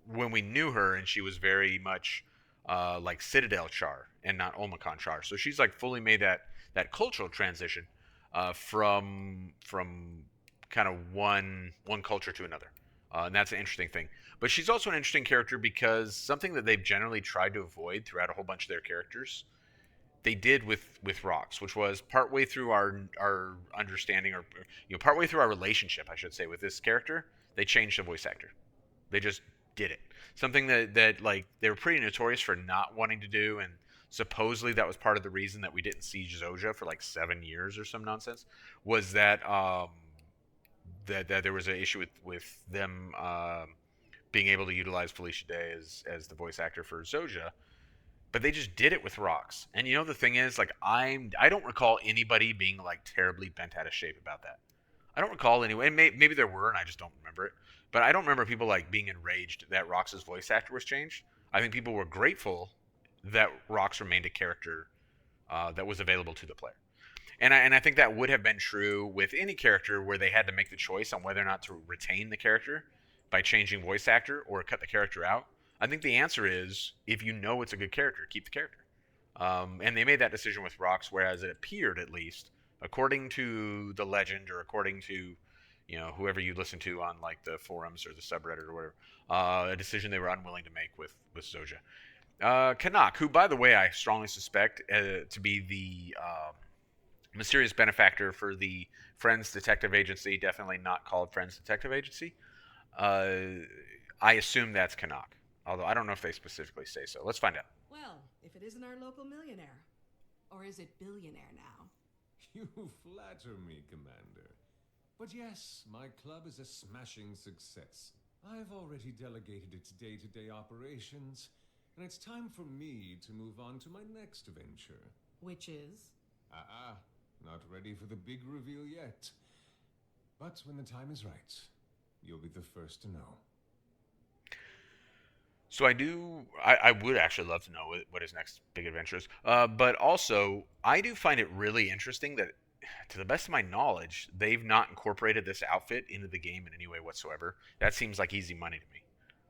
when we knew her and she was very much like Citadel Char and not Omicron Char. So she's like fully made that cultural transition from kind of one culture to another, and that's an interesting thing. But she's also an interesting character because something that they've generally tried to avoid throughout a whole bunch of their characters, they did with Rox, which was partway through our understanding, or partway through our relationship, I should say, with this character, they changed the voice actor. They just did it. Something that like they were pretty notorious for not wanting to do, and supposedly that was part of the reason that we didn't see Zoja for like 7 years or some nonsense, was that that there was an issue with them being able to utilize Felicia Day as the voice actor for Zoja, but they just did it with Rox. And the thing is, like, I don't recall anybody being like terribly bent out of shape about that. I don't recall anyway. Maybe there were, and I just don't remember it. But I don't remember people like being enraged that Rox's voice actor was changed. I think people were grateful that Rox remained a character that was available to the player. And I think that would have been true with any character where they had to make the choice on whether or not to retain the character by changing voice actor or cut the character out. I think the answer is if you know it's a good character, keep the character. And they made that decision with Rox, whereas it appeared, at least, according to the legend or according to whoever you listen to on like the forums or the subreddit or whatever, a decision they were unwilling to make with Zoja. Kanak, who, by the way, I strongly suspect to be the mysterious benefactor for the Friends Detective Agency, definitely not called Friends Detective Agency. I assume that's Kanak, although I don't know if they specifically say so. Let's find out. Well, if it isn't our local millionaire. Or is it billionaire now? You flatter me, Commander. But yes, my club is a smashing success. I've already delegated its day-to-day operations, and it's time for me to move on to my next venture. Which is? Not ready for the big reveal yet. But when the time is right, you'll be the first to know. So I would actually love to know what his next big adventure is. But also, I do find it really interesting that, to the best of my knowledge, they've not incorporated this outfit into the game in any way whatsoever. That seems like easy money to me.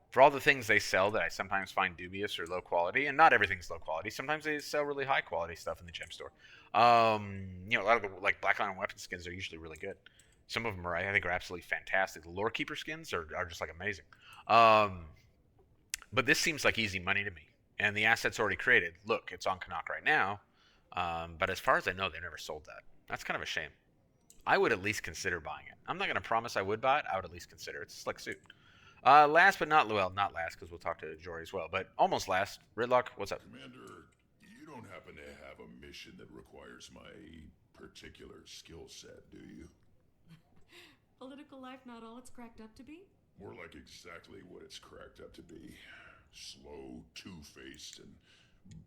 For all the things they sell that I sometimes find dubious or low quality, and not everything's low quality. Sometimes they sell really high quality stuff in the gem store. A lot of the like Black Iron weapon skins are usually really good. Some of them I think are absolutely fantastic. The Lore Keeper skins are just like amazing. But this seems like easy money to me. And the asset's already created. Look, it's on Canuck right now. But as far as I know, they never sold that. That's kind of a shame. I would at least consider buying it. I'm not going to promise I would buy it. I would at least consider it. It's a slick suit. Last but not last, because we'll talk to Jory as well, but almost last. Ridlock, what's up? Commander, you don't happen to have a mission that requires my particular skill set, do you? Political life not all it's cracked up to be? More like exactly what it's cracked up to be. Slow, two-faced, and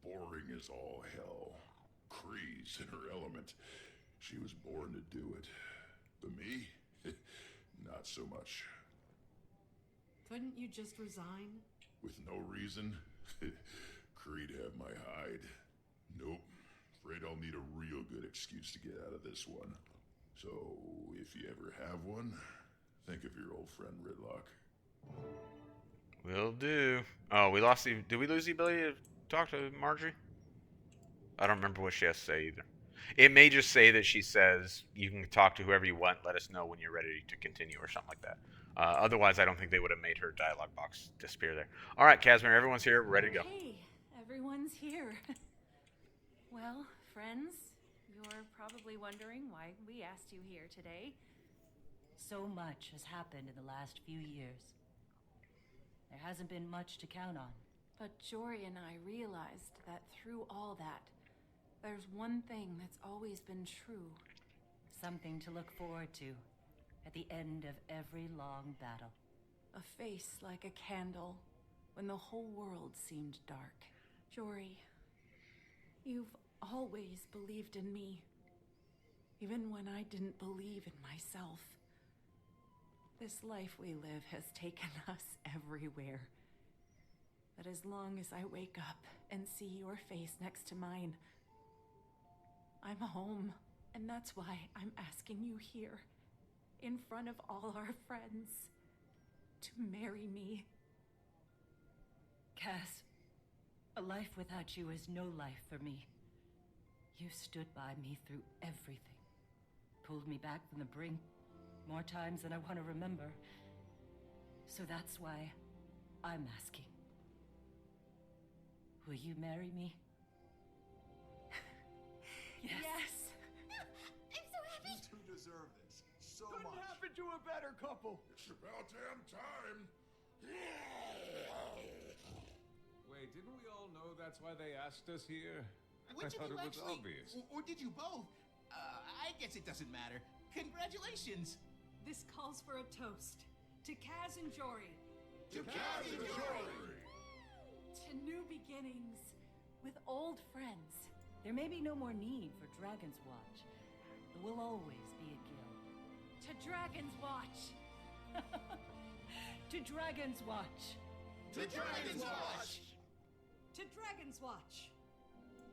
boring as all hell. Kree's in her element. She was born to do it. But me? Not so much. Couldn't you just resign? With no reason? Kree'd have my hide. Nope. Afraid I'll need a real good excuse to get out of this one. So, if you ever have one, think of your old friend Ridlock. Will do. Oh, we lost the... Did we lose the ability to talk to Marjorie? I don't remember what she has to say either. It may just say that she says, you can talk to whoever you want, let us know when you're ready to continue or something like that. Otherwise, I don't think they would have made her dialogue box disappear there. All right, Casimir, everyone's here. We're ready to go. Hey, everyone's here. Well, friends, you're probably wondering why we asked you here today. So much has happened in the last few years. There hasn't been much to count on. But Jory and I realized that through all that, there's one thing that's always been true. Something to look forward to at the end of every long battle. A face like a candle when the whole world seemed dark. Jory, you've always believed in me, even when I didn't believe in myself. This life we live has taken us everywhere. But as long as I wake up and see your face next to mine, I'm home. And that's why I'm asking you here, in front of all our friends, to marry me. Cass, a life without you is no life for me. You stood by me through everything. Pulled me back from the brink more times than I want to remember. So that's why I'm asking. Will you marry me? Yes. I'm so happy. You two deserve this so Couldn't much. happen to a better couple. It's about damn time. Wait, didn't we all know that's why they asked us here? Which I thought of you it was actually, obvious. or did you both? I guess it doesn't matter. Congratulations. This calls for a toast to Kaz and Jory, To Cat and Jory! To new beginnings with old friends. There may be no more need for Dragon's Watch. There will always be a guild. To Dragon's Watch! To Dragon's Watch! To Dragon's Watch! To Dragon's Watch!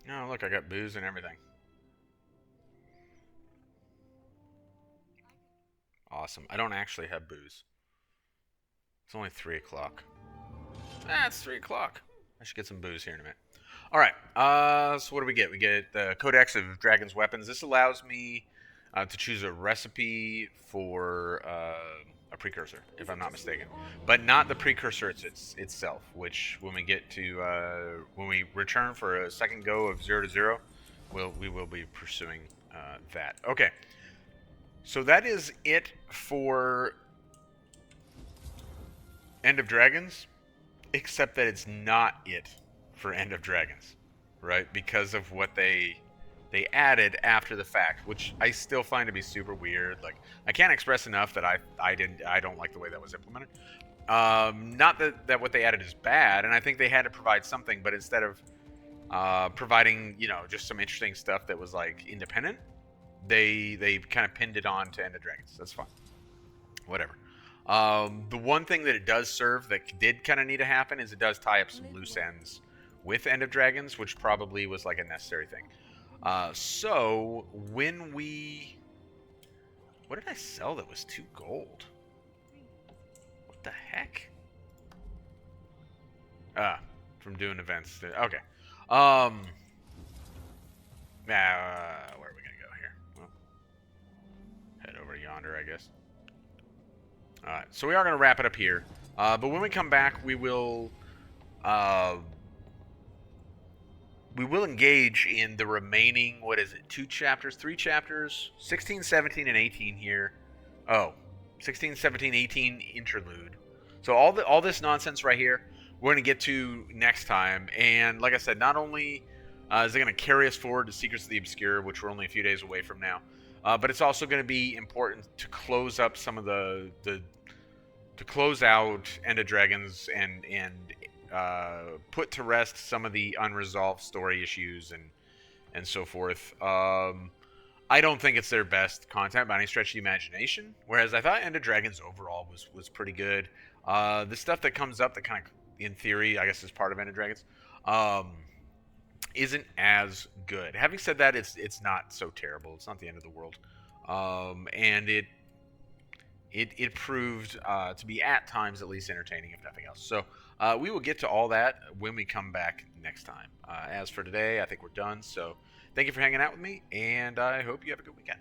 Oh, look, I got booze and everything. Awesome. I don't actually have booze. It's only 3 o'clock. It's 3 o'clock. I should get some booze here in a minute. All right. So what do we get? We get the Codex of Dragon's Weapons. This allows me to choose a recipe for a precursor, if I'm not mistaken, but not the precursor itself. Which, when we get to when we return for a second go of 0 to 0, we will be pursuing that. Okay. So that is it for End of Dragons, except that it's not it for End of Dragons, right? Because of what they added after the fact, which I still find to be super weird. Like, I can't express enough that I don't like the way that was implemented. Not that what they added is bad, and I think they had to provide something, but instead of providing, just some interesting stuff that was like independent, they kind of pinned it on to End of Dragons. That's fine. Whatever. The one thing that it does serve that did kind of need to happen is it does tie up some loose ends with End of Dragons, which probably was like a necessary thing. So when what did I sell that was 2 gold? What the heck? From doing events. Okay. Where are we gonna go here? Well, head over yonder, I guess. Alright, so we are going to wrap it up here. But when we come back, we will engage in the remaining, 2 chapters, 3 chapters, 16, 17, and 18 here. Oh, 16, 17, 18 interlude. So all this nonsense right here, we're going to get to next time. And like I said, not only is it going to carry us forward to Secrets of the Obscure, which we're only a few days away from now, but it's also going to be important to close up some of to close out End of Dragons and put to rest some of the unresolved story issues and so forth. I don't think it's their best content by any stretch of the imagination, whereas I thought End of Dragons overall was pretty good. The stuff that comes up that kind of, in theory, I guess is part of End of Dragons, isn't as good. Having said that, it's not so terrible. It's not the end of the world. And it proved to be, at times at least, entertaining, if nothing else. So we will get to all that when we come back next time. As for today, I think we're done. So thank you for hanging out with me, and I hope you have a good weekend.